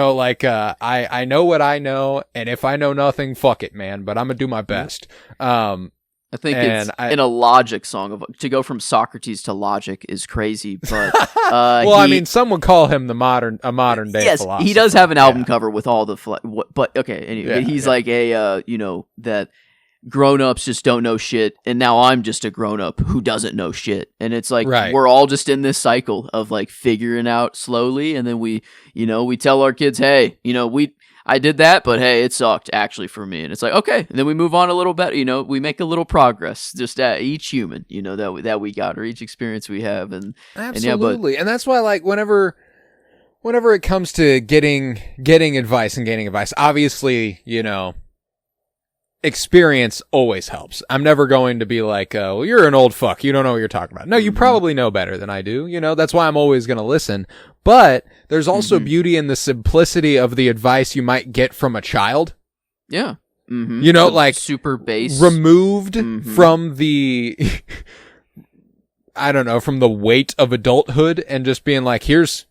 know what I know, and if I know nothing, fuck it, man, but I'm gonna do my best. I think it's in a Logic song to go from Socrates to Logic is crazy, but I mean, some would call him a modern day philosopher. He does have an album cover with all the but okay, anyway, he's like a that grown-ups just don't know shit, and now I'm just a grown-up who doesn't know shit, and it's like we're all just in this cycle of like figuring out slowly, and then we tell our kids, hey, I did that, but hey, it sucked actually for me, and it's like, okay, and then we move on a little bit, we make a little progress just at each human that we got, or each experience we have, and absolutely. And that's why, like, whenever it comes to getting advice and gaining advice, obviously, experience always helps. I'm never going to be like, well, you're an old fuck, you don't know what you're talking about. No, you probably know better than I do. That's why I'm always going to listen. But there's also beauty in the simplicity of the advice you might get from a child. Yeah. Like super base, removed from the I don't know, from the weight of adulthood, and just being like, here's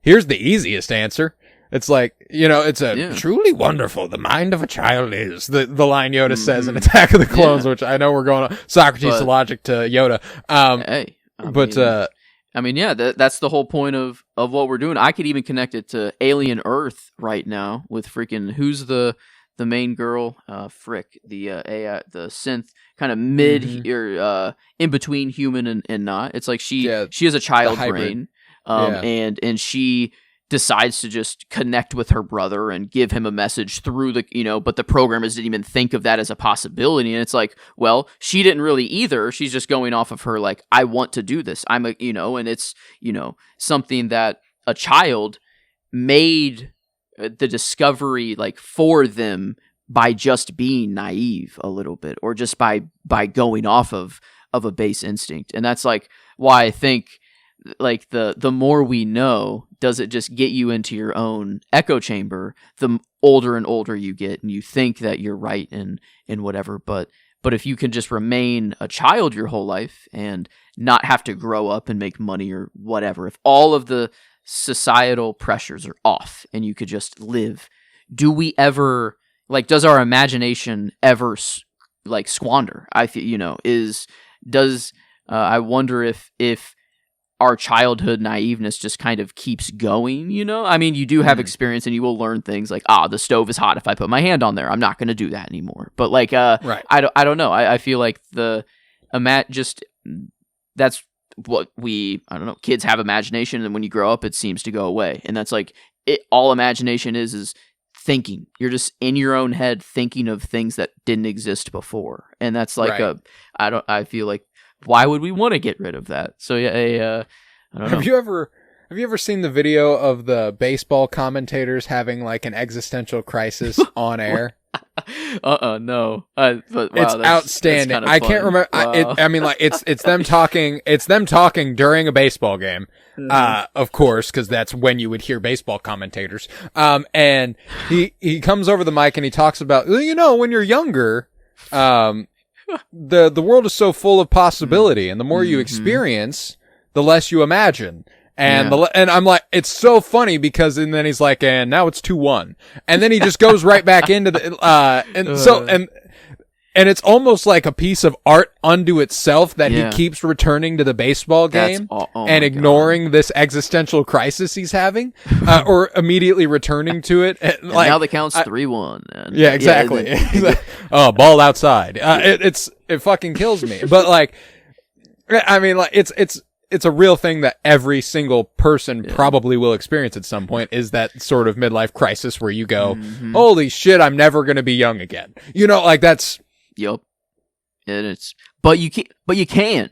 the easiest answer. It's like, it's truly wonderful. The mind of a child is the line Yoda says in Attack of the Clones, which I know we're going on Socrates to Logic to Yoda. That's the whole point of what we're doing. I could even connect it to Alien Earth right now with freaking who's the the main girl, Frick, the AI, the synth, kind of mid or in between human and not. It's like she has a child brain, and she decides to just connect with her brother and give him a message through the, but the programmers didn't even think of that as a possibility. And it's like, well, she didn't really either. She's just going off of her, like, I want to do this. I'm a, and it's, something that a child made the discovery like for them by just being naive a little bit, or just by going off of a base instinct. And that's like why I think like the more we know, does it just get you into your own echo chamber the older and older you get, and you think that you're right in whatever. But if you can just remain a child your whole life and not have to grow up and make money or whatever, if all of the societal pressures are off and you could just live, do we ever, like, does our imagination ever like squander? I feel, I wonder if our childhood naiveness just kind of keeps going, I mean, you do have experience and you will learn things like, the stove is hot. If I put my hand on there, I'm not going to do that anymore. But like, right. I don't know. I feel like that's what kids have imagination. And when you grow up, it seems to go away. And that's like all imagination is thinking. You're just in your own head thinking of things that didn't exist before. And that's like I feel like, why would we want to get rid of that? So yeah, I don't know. Have you ever seen the video of the baseball commentators having like an existential crisis on air? No. But wow, it's outstanding. I can't remember. Wow. I mean, like it's them talking. It's them talking during a baseball game, of course, because that's when you would hear baseball commentators. And he comes over the mic and he talks about, when you're younger, the world is so full of possibility, and the more you experience, the less you imagine. And and I'm like, it's so funny because, and then he's like, and now it's 2-1. And then he just goes right back into the, and it's almost like a piece of art unto itself that he keeps returning to the baseball game and ignoring this existential crisis he's having, or immediately returning to it. And now the count's 3-1. Yeah, exactly. Oh, ball outside. It fucking kills me. But like, I mean, like it's a real thing that every single person probably will experience at some point, is that sort of midlife crisis where you go, holy shit, I'm never going to be young again. Like that's. Yep. And but you can,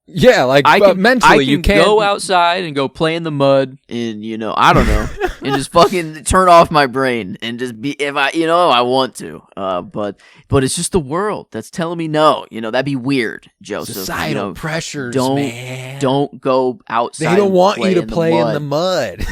Yeah, like mentally you can go outside and go play in the mud and, I don't know, and just fucking turn off my brain and just be, if I want to. But it's just the world that's telling me no, that'd be weird, Joseph. Societal pressures, man. Don't go outside. They don't want you to play in the mud.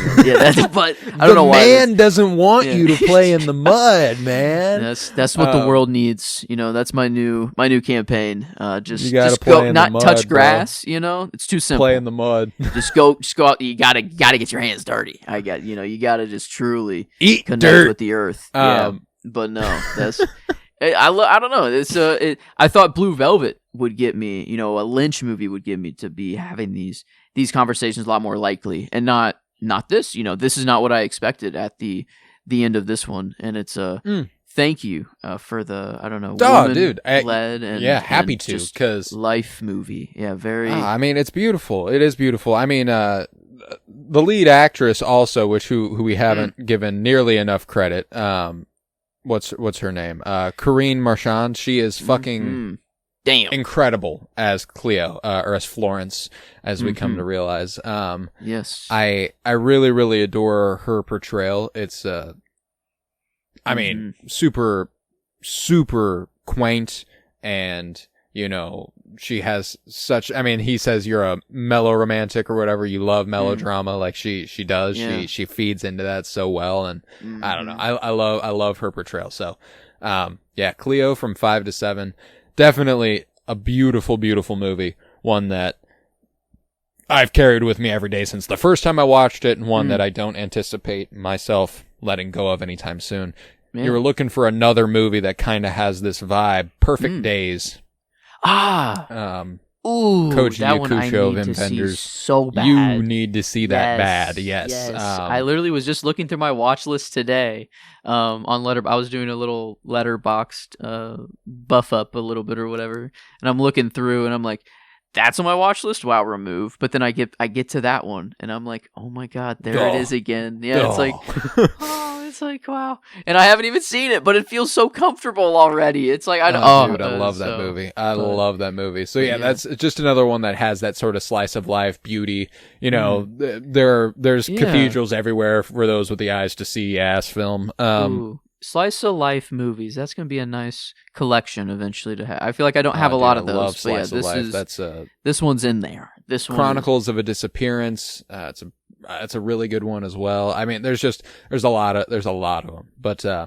But I don't know why. The man doesn't want you to play in the mud, man. That's what the world needs. That's my new campaign. Just go, not mud, touch grass. It's too simple. Play in the mud. just go out. You gotta get your hands dirty. You gotta just truly eat connect dirt with the earth. But no, that's. I don't know. It's I thought Blue Velvet would get me. A Lynch movie would get me to be having these conversations a lot more likely, and not this. This is not what I expected at the end of this one, and it's thank you for the woman-led and happy and to, because life movie. Yeah, very. I mean, it's beautiful. It is beautiful. I mean, the lead actress also, who we haven't given nearly enough credit. What's her name? Corinne Marchand. She is fucking damn incredible as Cleo, or as Florence, as we come to realize. Yes, I really, really adore her portrayal. It's I mean, super, super quaint, and she has such. I mean, he says you're a melodramatic or whatever. You love melodrama, like she does. Yeah. She feeds into that so well, and I don't know. I love her portrayal. So, Cleo from 5 to 7, definitely a beautiful, beautiful movie. One that I've carried with me every day since the first time I watched it, and one that I don't anticipate myself letting go of anytime soon. You were looking for another movie that kind of has this vibe. Perfect Days. Ooh, Koji that one I Yakusho need of to see Inventors. so bad. You need to see that bad. Yes. I literally was just looking through my watch list today. On I was doing a little letterboxed buff up a little bit or whatever, and I'm looking through and I'm like, that's on my watch list. Wow, remove. But then I get to that one and I'm like, oh my god, there it is again. Yeah, it's like, it's like wow. And I haven't even seen it, but it feels so comfortable already. It's like dude, I love that movie. I love that movie. So yeah, that's just another one that has that sort of slice of life beauty. You know, there's cathedrals everywhere for those with the eyes to see ass film. Slice of life movies. That's gonna be a nice collection eventually to have. I feel like I don't have a lot of those. Love but slice of life. This one's in there. This one, Chronicles of a Disappearance. It's a really good one as well. I mean, there's a lot of them. But yeah,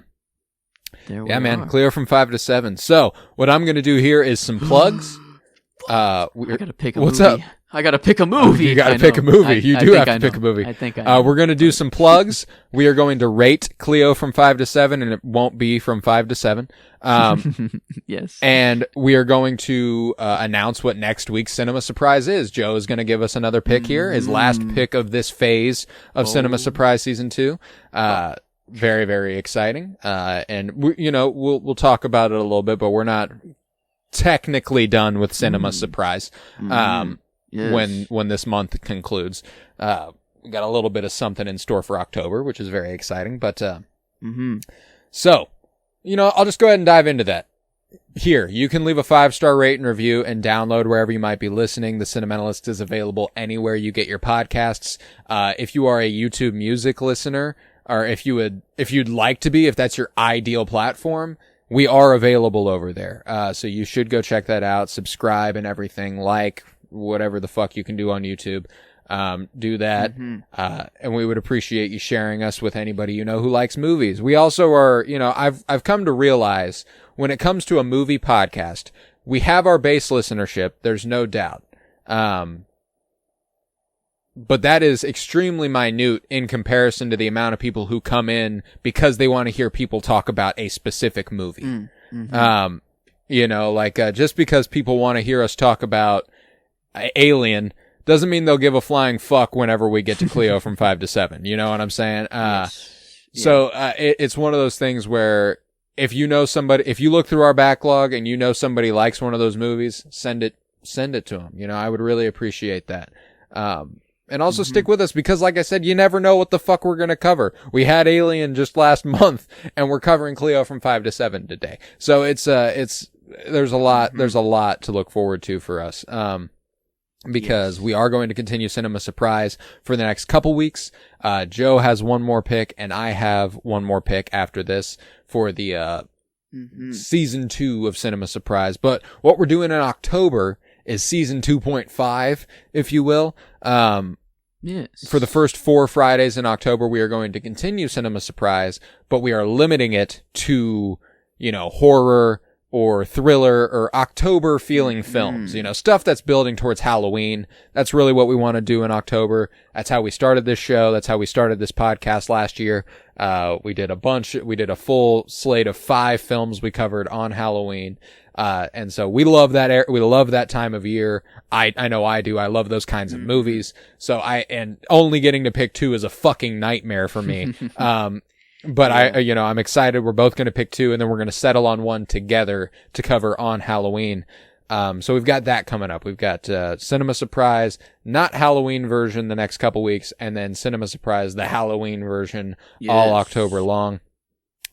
man, Cléo from 5 to 7. So what I'm gonna do here is some plugs. I gotta pick a what's movie. up? I gotta pick a movie. You gotta pick a movie. You do have to pick a movie. I think I know. We're gonna do some plugs. We are going to rate Cléo from 5 to 7, and it won't be from 5 to 7. Yes. And we are going to announce what next week's Cinema Surprise is. Joe is going to give us another pick here, his last pick of this phase of Cinema Surprise Season 2. Very, very exciting. And we'll talk about it a little bit, but we're not technically done with Cinema Surprise. Yes. When this month concludes. We got a little bit of something in store for October, which is very exciting. But so, I'll just go ahead and dive into that. Here, you can leave a 5-star rate and review and download wherever you might be listening. The Cinementalist is available anywhere you get your podcasts. If you are a YouTube Music listener, or if you'd like to be, if that's your ideal platform, we are available over there. So you should go check that out, subscribe and everything, like whatever the fuck you can do on YouTube. Do that. And we would appreciate you sharing us with anybody who likes movies. We also are, I've come to realize when it comes to a movie podcast, we have our base listenership. There's no doubt. But that is extremely minute in comparison to the amount of people who come in because they want to hear people talk about a specific movie. Just because people want to hear us talk about Alien doesn't mean they'll give a flying fuck whenever we get to Cléo from 5 to 7. You know what I'm saying? So it's one of those things where if you look through our backlog and somebody likes one of those movies, send it to them. I would really appreciate that. And also stick with us because, like I said, you never know what the fuck we're going to cover. We had Alien just last month and we're covering Cléo from 5 to 7 today. So there's a lot to look forward to for us. Because we are going to continue Cinema Surprise for the next couple weeks. Joe has one more pick and I have one more pick after this for the season 2 of Cinema Surprise. But what we're doing in October is season 2.5, if you will. For the first 4 Fridays in October, we are going to continue Cinema Surprise, but we are limiting it to, horror or thriller or October feeling films, stuff that's building towards Halloween. That's really what we want to do in October. That's how we started this show. That's how we started this podcast last year. We did a full slate of 5 films we covered on Halloween. And so we love that. We love that time of year. I know I do. I love those kinds of movies. So and only getting to pick 2 is a fucking nightmare for me. But I'm excited. We're both going to pick 2 and then we're going to settle on one together to cover on Halloween. So we've got that coming up. We've got, Cinema Surprise, not Halloween version the next couple weeks, and then Cinema Surprise, the Halloween version, all October long.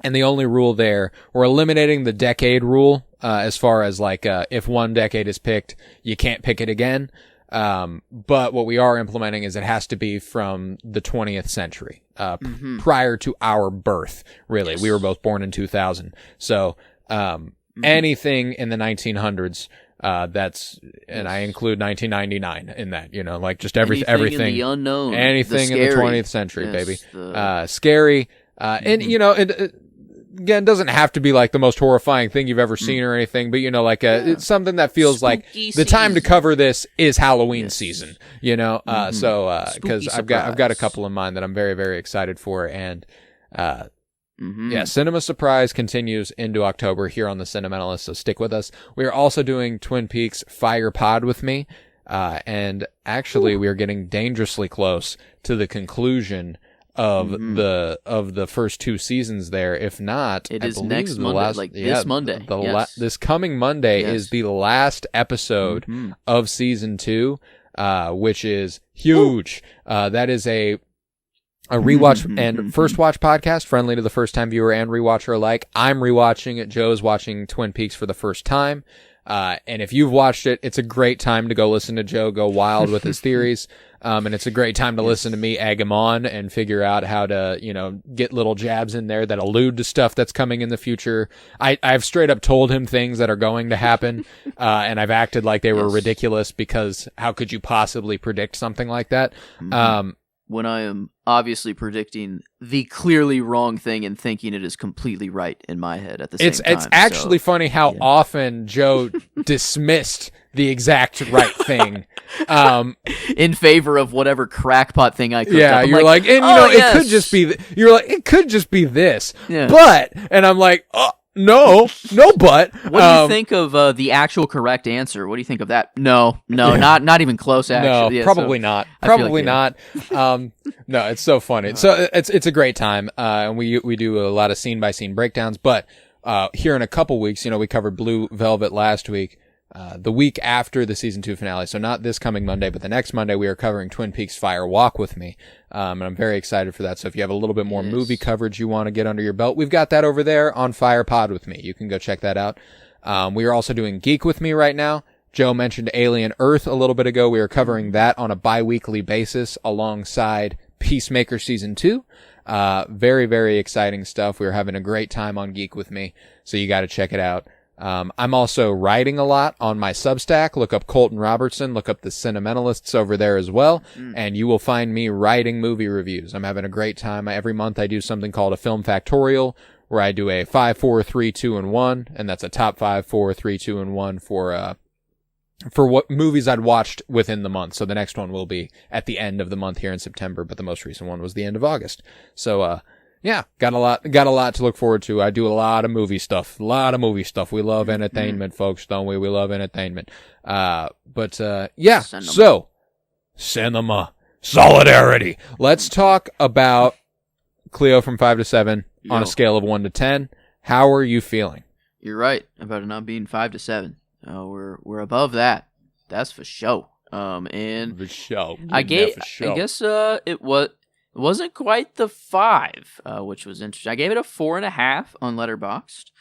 And the only rule there, we're eliminating the decade rule, as far as if one decade is picked, you can't pick it again. But what we are implementing is it has to be from the 20th century, prior to our birth, really. Yes. We were both born in 2000. So, anything in the 1900s, and I include 1999 in that, just everything in the unknown, anything in the 20th century, baby. Scary. And it, again, doesn't have to be the most horrifying thing you've ever seen or anything, but it's something that feels Spooky like the time to cover this is Halloween season, because I've got a couple in mind that I'm very, very excited for, and Yeah, Cinema Surprise continues into October here on the Cinementalist, so stick with us. We are also doing Twin Peaks Fire Pod with me, and actually we are getting dangerously close to the conclusion of the first 2 seasons there. If not, it I is believe next Monday, this Monday. This coming Monday is the last episode of season 2, which is huge. That is a rewatch and first watch podcast, friendly to the first time viewer and rewatcher alike. I'm rewatching it. Joe's watching Twin Peaks for the first time. And if you've watched it, it's a great time to go listen to Joe go wild with his theories. And it's a great time to listen to me egg him on and figure out how to, get little jabs in there that allude to stuff that's coming in the future. I've straight up told him things that are going to happen. And I've acted like they were ridiculous because how could you possibly predict something like that? When I am obviously predicting the clearly wrong thing and thinking it is completely right in my head at the same time. It's actually funny how often Joe dismissed the exact right thing in favor of whatever crackpot thing I cooked up. Yeah, you're like, and it could just be. You're like, it could just be this, but, and I'm like, oh. No, but. What do you think of the actual correct answer? What do you think of that? No, not even close. Actually, no, probably not. Probably not. No, it's so funny. So it's a great time, and we do a lot of scene by scene breakdowns. But here in a couple weeks, we covered Blue Velvet last week. The week after the season 2 finale, so not this coming Monday, but the next Monday, we are covering Twin Peaks Fire Walk with me. And I'm very excited for that. So if you have a little bit more movie coverage you want to get under your belt, we've got that over there on Fire Pod with me. You can go check that out. We are also doing Geek with me right now. Joe mentioned Alien Earth a little bit ago. We are covering that on a bi-weekly basis alongside Peacemaker Season 2. Very, very exciting stuff. We are having a great time on Geek with me, so you got to check it out. I'm also writing a lot on my Substack. Look up Colton Robertson, look up the Cinementalists over there as well, and you will find me writing movie reviews. I'm having a great time. Every month I do something called a Film Factorial, where I do a 5, 4, 3, 2, and 1, and that's a top 5, 4, 3, 2, and 1 for what movies I'd watched within the month. So the next one will be at the end of the month here in September, but the most recent one was the end of August. So, yeah, got a lot to look forward to. I do a lot of movie stuff. We love entertainment, folks, don't we? We love entertainment. Yeah. Cinema. So, cinema. Solidarity. Let's talk about Cleo from 5 to 7 on a scale of 1 to 10. How are you feeling? You're right about it not being 5 to 7. We're above that. That's for sure. And for sure. I guess it wasn't quite the 5, which was interesting. I gave it a 4.5 on Letterboxd.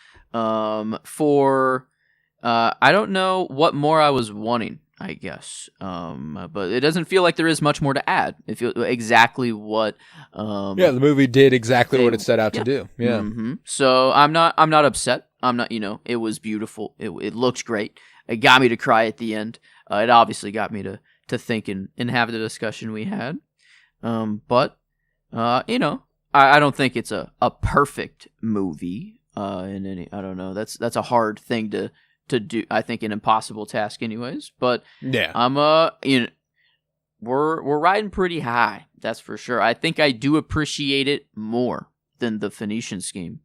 I don't know what more I was wanting, I guess. But it doesn't feel like there is much more to add. It feels exactly what. The movie did exactly what it set out to do. Yeah. Mm-hmm. So I'm not upset. I'm not. It was beautiful. It looked great. It got me to cry at the end. It obviously got me to think and have the discussion we had. But I don't think it's a perfect movie. I don't know. That's a hard thing to do. I think an impossible task, anyways. But yeah, I'm we're riding pretty high. That's for sure. I think I do appreciate it more than the Phoenician Scheme,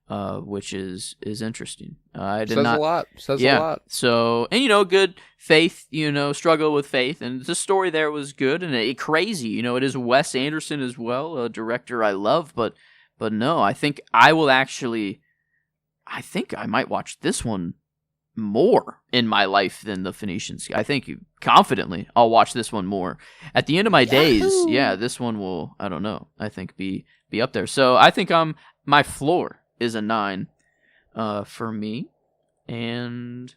which is interesting. Says a lot. So, and good faith. Struggle with faith, and the story there was good and crazy. It is Wes Anderson as well, a director I love. But no, I think I will actually. I think I might watch this one more in my life than the Phoenician Scheme. I think confidently I'll watch this one more at the end of my days. Yeah, this one will. I don't know. I think be up there. So I think my floor is a 9 for me, and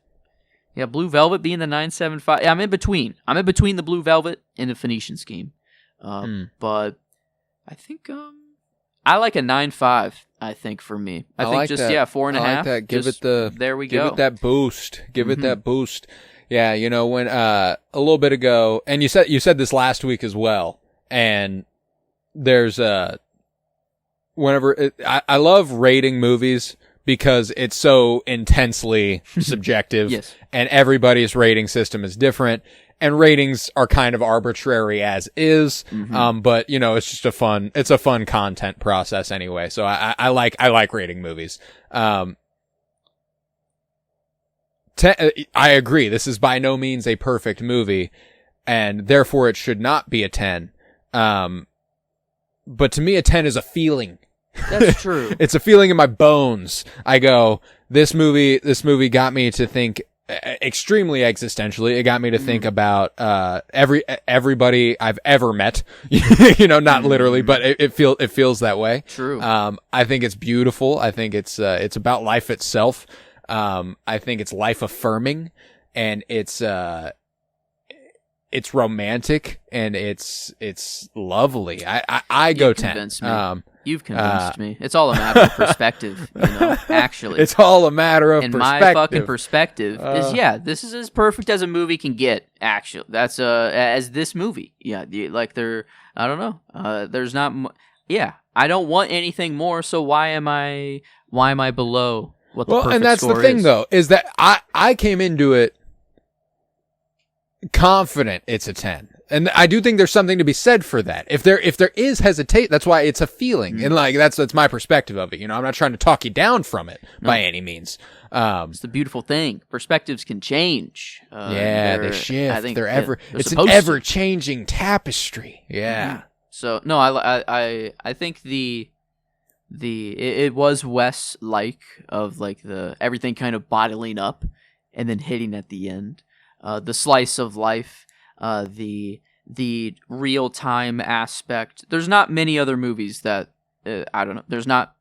yeah, Blue Velvet being the 9.75. Yeah, I'm in between the Blue Velvet and the Phoenician Scheme, but I think I like a 9.5. I think for me, I think like just that. 4.5. I like that. Give it that boost. Give it that boost. Yeah, when a little bit ago, and you said this last week as well, and there's I love rating movies because it's so intensely subjective. Yes. And everybody's rating system is different. and ratings are kind of arbitrary as is. But you know, it's just it's a fun content process anyway. So I like rating movies. I agree. This is by no means a perfect movie, and therefore it should not be a 10. But to me, a 10 is a feeling. That's true. It's a feeling in my bones. I go, this movie got me to think extremely existentially. It got me to think about everybody I've ever met. You know, not literally, but it feels that way. True. I think it's beautiful. I think it's about life itself. I think it's life affirming, and it's romantic, and it's lovely. I go 10. You've convinced me. It's all a matter of perspective, you know, actually. It's all a matter of and perspective. my fucking perspective is, this is as perfect as a movie can get, actually. That's, as this movie. Yeah, I don't know. There's not, I don't want anything more, so why am I below what the perfect score is? And that's the thing, though, is that I came into it confident it's a 10. And I do think there's something to be said for that. If there is hesitate, that's why it's a feeling. And like, that's my perspective of it. You know, I'm not trying to talk you down from it by any means. It's the beautiful thing. Perspectives can change. They shift. It's an ever changing tapestry. Yeah. So no, I think it was Wes like of like the everything kind of bottling up and then hitting at the end. The slice of life, the real time aspect. There's not many other movies that I don't know. There's not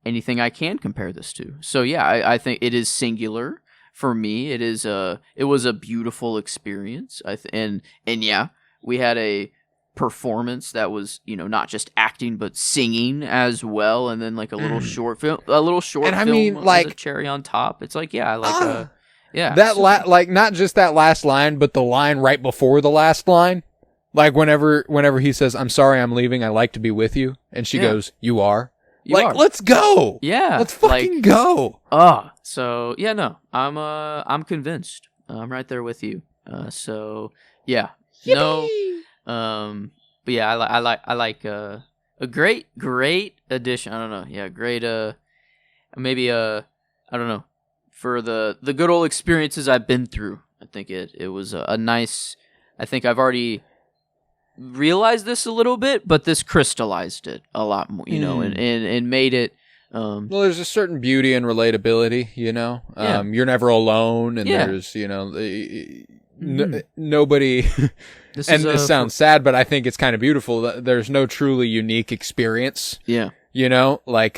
anything I can compare this to. So yeah, I think it is singular for me. It was a beautiful experience. And yeah, we had a performance that was, you know, not just acting but singing as well, and then like a little short film. And I mean, like, was a cherry on top. It's like, yeah, like yeah. That like not just that last line, but the line right before the last line. Like whenever he says, "I'm sorry, I'm leaving. I like to be with you," and she goes, "You are." You are. Let's go. Yeah, let's fucking go. So yeah, no, I'm convinced. I'm right there with you. So yeah, Yippee! No, but yeah, I like a great addition. I don't know. Yeah, great. Maybe I don't know. For the good old experiences I've been through, I think it was a nice. I think I've already realized this a little bit, but this crystallized it a lot more, you know, and made it. Well, there's a certain beauty and relatability, you know. You're never alone, and there's, you know, nobody. This sounds sad, but I think it's kind of beautiful. There's no truly unique experience. Yeah, you know, like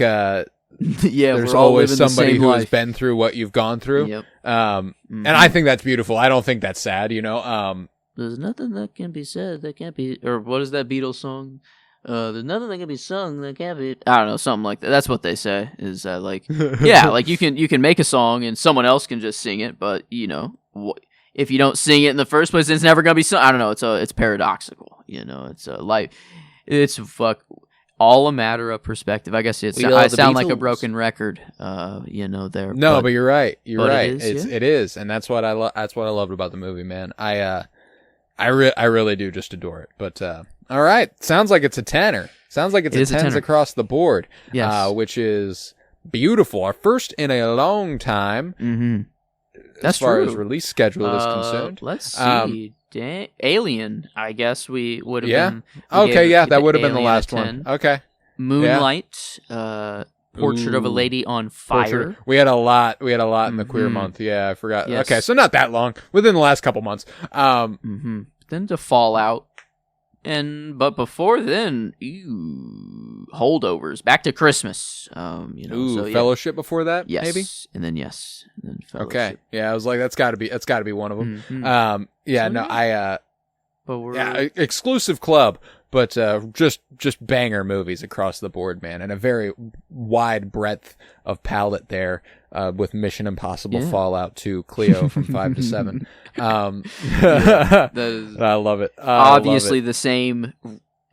there's we're all always living somebody the same who life. has been through what you've gone through. Yep. And I think that's beautiful. I don't think that's sad, you know. There's nothing that can be said that can't be, or what is that Beatles song? There's nothing that can be sung that can't be. I don't know, something like that. That's what they say. Is that like, yeah, like you can make a song and someone else can just sing it, but you know, if you don't sing it in the first place, it's never gonna be sung. I don't know. It's paradoxical. You know, it's all a matter of perspective. I guess I sound like a broken record. You know, there. No, but you're right. You're right. It is, and that's what I that's what I loved about the movie, man. I really do just adore it. But all right, sounds like it's a 10er. Sounds like it's a 10s across the board. Yes. Which is beautiful. Our first in a long time. Mm-hmm. That's as far true. as release schedule is concerned. Let's see. Alien, I guess we would have been. Okay, that would have been the last one. Okay. Moonlight, Portrait of a Lady on Fire. We had a lot in the queer month. Yeah, I forgot. Yes. Okay, so not that long. Within the last couple months. Then to Fallout. But before then, Holdovers. Back to Christmas. You know, so, Fellowship before that, yes. maybe? And then Fellowship. Okay. Yeah, I was like, that's gotta be one of them. Exclusive club, but just banger movies across the board, man, and a very wide breadth of palette there, with Mission Impossible, Fallout 2, Cleo from 5 to 7. I love it. Obviously, the same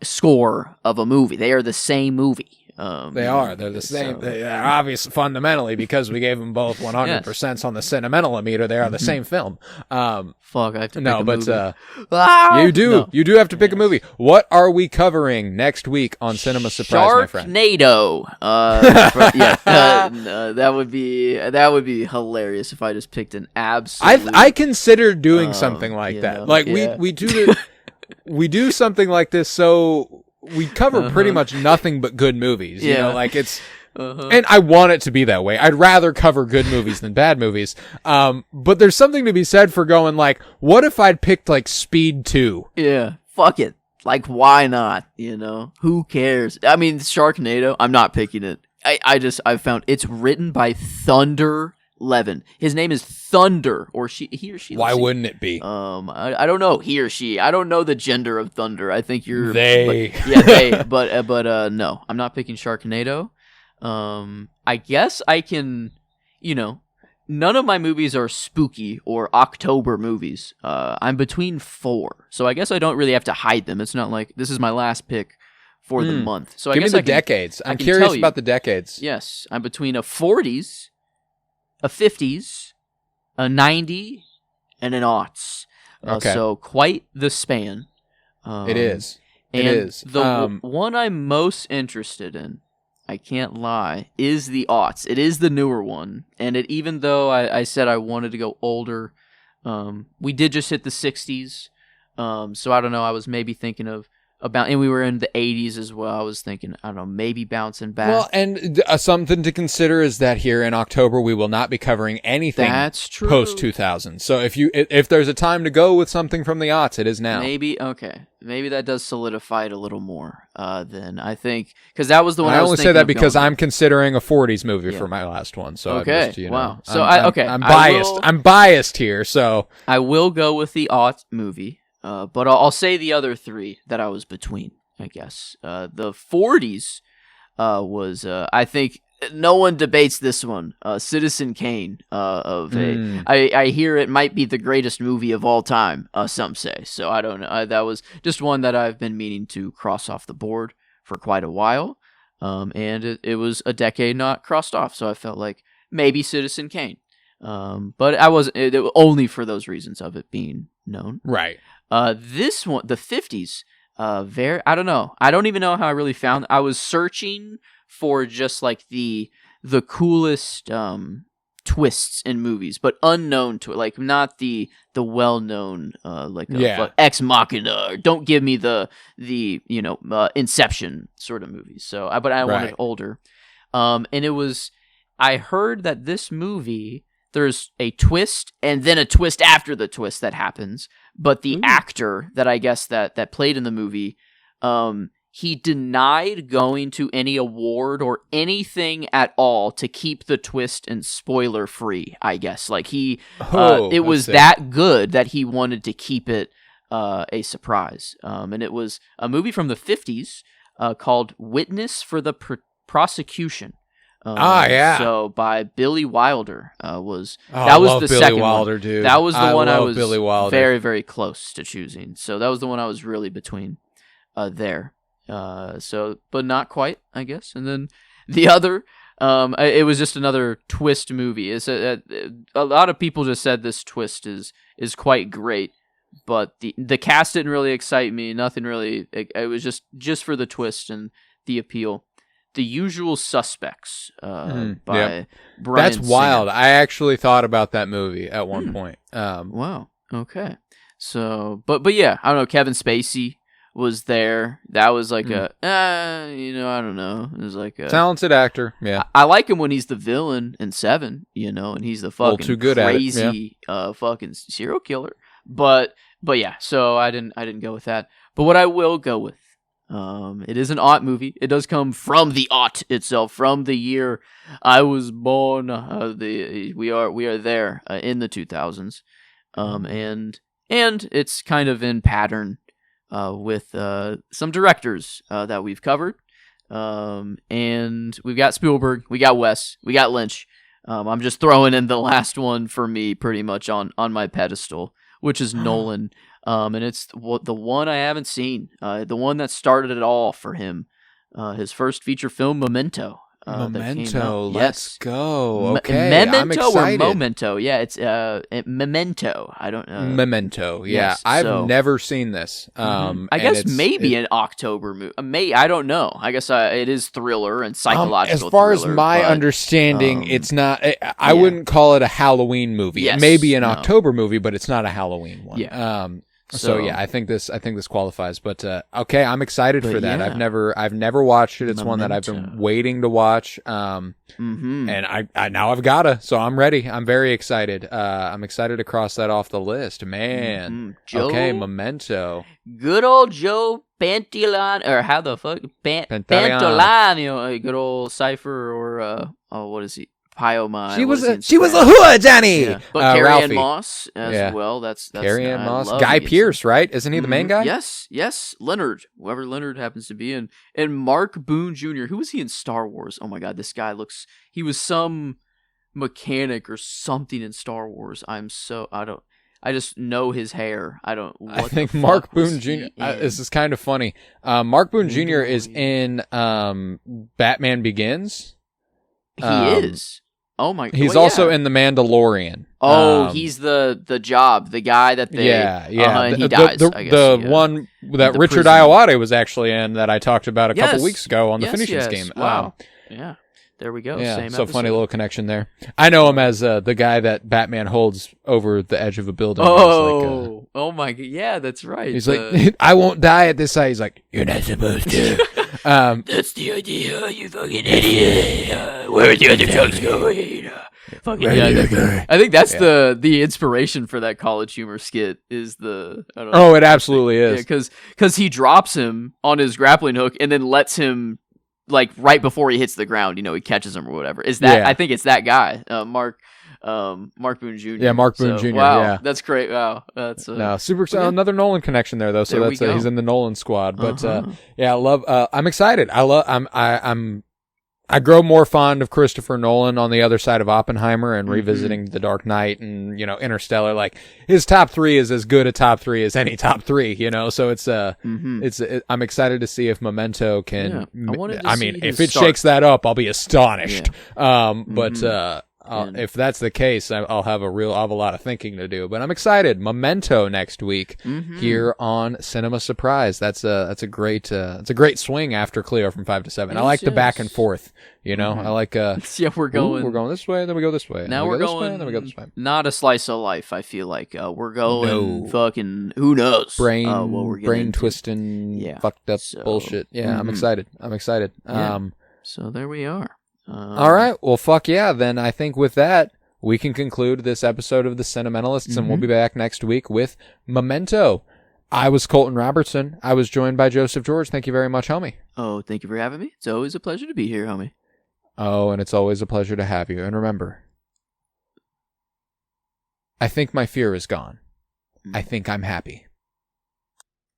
score of a movie. They are the same movie. They are. They're the same. They're obviously fundamentally because we gave them both 100% on the Cinementimeter. They are the same film. Fuck, I have to pick a movie. You do have to pick a movie. What are we covering next week on Cinema Surprise, my friend? Sharknado. That would be hilarious if I just picked an absolute. I considered doing something like that. Like we do something like this, so we cover pretty much nothing but good movies. You know, like it's. And I want it to be that way. I'd rather cover good movies than bad movies. But there's something to be said for going like, what if I'd picked like Speed 2? Yeah, fuck it. Like, why not? You know, who cares? I mean, Sharknado, I'm not picking it. I found it's written by Thunder Levin. His name is Thunder, or he or she. Why wouldn't it be? I don't know. He or she. I don't know the gender of Thunder. I think you're they. They. But no, I'm not picking Sharknado. I guess I can, none of my movies are spooky or October movies. I'm between 4, so I guess I don't really have to hide them. It's not like this is my last pick for the month. So Give I guess me the decades. I'm curious about the decades. Yes, I'm between a 40s, a 50s, a 90, and an aughts. Okay. So quite the span. It is. The one I'm most interested in, I can't lie, is the aughts. It is the newer one. And even though I said I wanted to go older, we did just hit the 60s. So I don't know, I was maybe thinking of and we were in the 80s as well. I was thinking, I don't know, maybe bouncing back. Well, and something to consider is that here in October, we will not be covering anything post 2000. So if there's a time to go with something from the aughts, it is now. Maybe that does solidify it a little more than I think, because that was the one I was only say that because I'm considering a 40s movie for my last one. So okay, wow. So I'm biased. I'm biased here. So I will go with the aught movie. But I'll say the other 3 that I was between, I guess. The 40s was, I think, no one debates this one. Citizen Kane. I hear it might be the greatest movie of all time, some say. So I don't know. That was just one that I've been meaning to cross off the board for quite a while. And it was a decade not crossed off. So I felt like maybe Citizen Kane. But I wasn't, only for those reasons of it being known. Right. This one, the 50s, I don't know. I don't even know how I really found. I was searching for just like the coolest twists in movies, but unknown to it, like not the well-known like Ex Machina, or don't give me the Inception sort of movies. So I wanted older. And it was, I heard that this movie, there's a twist and then a twist after the twist that happens. But the actor that I guess that played in the movie, he denied going to any award or anything at all to keep the twist and spoiler free, I guess. Like it was that good that he wanted to keep it a surprise. And it was a movie from the 50s called Witness for the Prosecution. So by Billy Wilder that was the Billy second Wilder, one. Dude. That was the one I was Billy Wilder. very, very close to choosing. So that was the one I was really between there. But not quite, I guess. And then the other, it was just another twist movie. A lot of people just said this twist is quite great, but the cast didn't really excite me. Nothing really. It was just for the twist and the appeal. The Usual Suspects by Brian That's Singer. wild. I actually thought about that movie at one point. Wow. Okay. So, but yeah, I don't know. Kevin Spacey was there. That was like I don't know. It was like a talented actor. Yeah. I like him when he's the villain in Seven, and he's the fucking too good crazy fucking serial killer. But yeah, so I didn't go with that. But what I will go with, it is an aught movie. It does come from the aught itself, from the year I was born. We are there in the 2000s, and it's kind of in pattern with some directors that we've covered, and we've got Spielberg, we got Wes, we got Lynch. I'm just throwing in the last one for me, pretty much on my pedestal, which is Nolan. And it's the one I haven't seen, the one that started it all for him. his first feature film, Memento. Memento, let's yes. go. Okay, Memento I'm excited. or Memento? Yeah, it's Memento. I don't know. Memento. Yeah, Yes, I've never seen this. I guess maybe an October movie. I don't know. I guess it is thriller and psychological. As far thriller, as my but, understanding, it's not. I wouldn't call it a Halloween movie. Yes, it may be an October movie, but it's not a Halloween one. Yeah. So yeah, I think this qualifies. But okay, I'm excited for that. yeah. I've never watched it. It's one that I've been waiting to watch. And I now I've gotta. So I'm ready. I'm very excited. I'm excited to cross that off the list, man. Okay, Memento. Good old Joe Pantoliano, or how the fuck Pantoliano, good old Cypher, or what is he? Pyoma. She was a hood, Danny. Yeah. But Carrie Ralphie. Ann Moss as well. That's Carrie Ann Moss. Guy Pearce, right? Isn't he the main guy? Yes. Leonard, whoever Leonard happens to be, and Mark Boone Jr. Who was he in Star Wars? Oh my God, this guy he was some mechanic or something in Star Wars. I just know his hair. I think Mark Boone Jr. This is kind of funny. Mark Boone Jr. is in Batman Begins. He is. Oh my! He's also in The Mandalorian. Oh, he's the guy that they and he dies. I guess, the one that Richard Ayoade was actually in that I talked about a couple weeks ago on the Finishing Scheme. Wow. Yeah. There we go. Yeah, Same so episode. funny little connection there. I know him as the guy that Batman holds over the edge of a building. Oh, oh my God! Yeah, that's right. He's like, I won't die at this side. He's like, you're not supposed to. That's the idea, you fucking idiot. Where are the other drugs going? I think that's the inspiration for that College Humor skit is the. I don't know. Oh, it absolutely is. Yeah, because he drops him on his grappling hook and then lets him. Like right before he hits the ground, he catches him or whatever. Is that? Yeah. I think it's that guy, Mark Boone Jr. Yeah, Mark Boone Jr. Wow, yeah, that's great. Wow, that's no super. Another Nolan connection there though. So that's he's in the Nolan squad. But yeah, I love. I'm excited. I grow more fond of Christopher Nolan on the other side of Oppenheimer and revisiting The Dark Knight and, Interstellar. Like, his top three is as good a top three as any top three, So it's, I'm excited to see if Memento can, if it shakes that up, I'll be astonished. Yeah. But, if that's the case, I'll have a lot of thinking to do. But I'm excited. Memento next week here on Cinema Surprise. That's a great swing after Cleo from 5 to 7. I like the back and forth. I like we're going this way, then we go this way. Now we're going, then we go this way. Not a slice of life. I feel like we're going fucking who knows brain twisting, fucked up bullshit. Yeah, I'm excited. So there we are. All right. Well, fuck yeah. Then I think with that, we can conclude this episode of The Sentimentalists, and we'll be back next week with Memento. I was Colton Robertson. I was joined by Joseph George. Thank you very much, homie. Oh, thank you for having me. It's always a pleasure to be here, homie. Oh, and it's always a pleasure to have you. And remember, I think my fear is gone. I think I'm happy.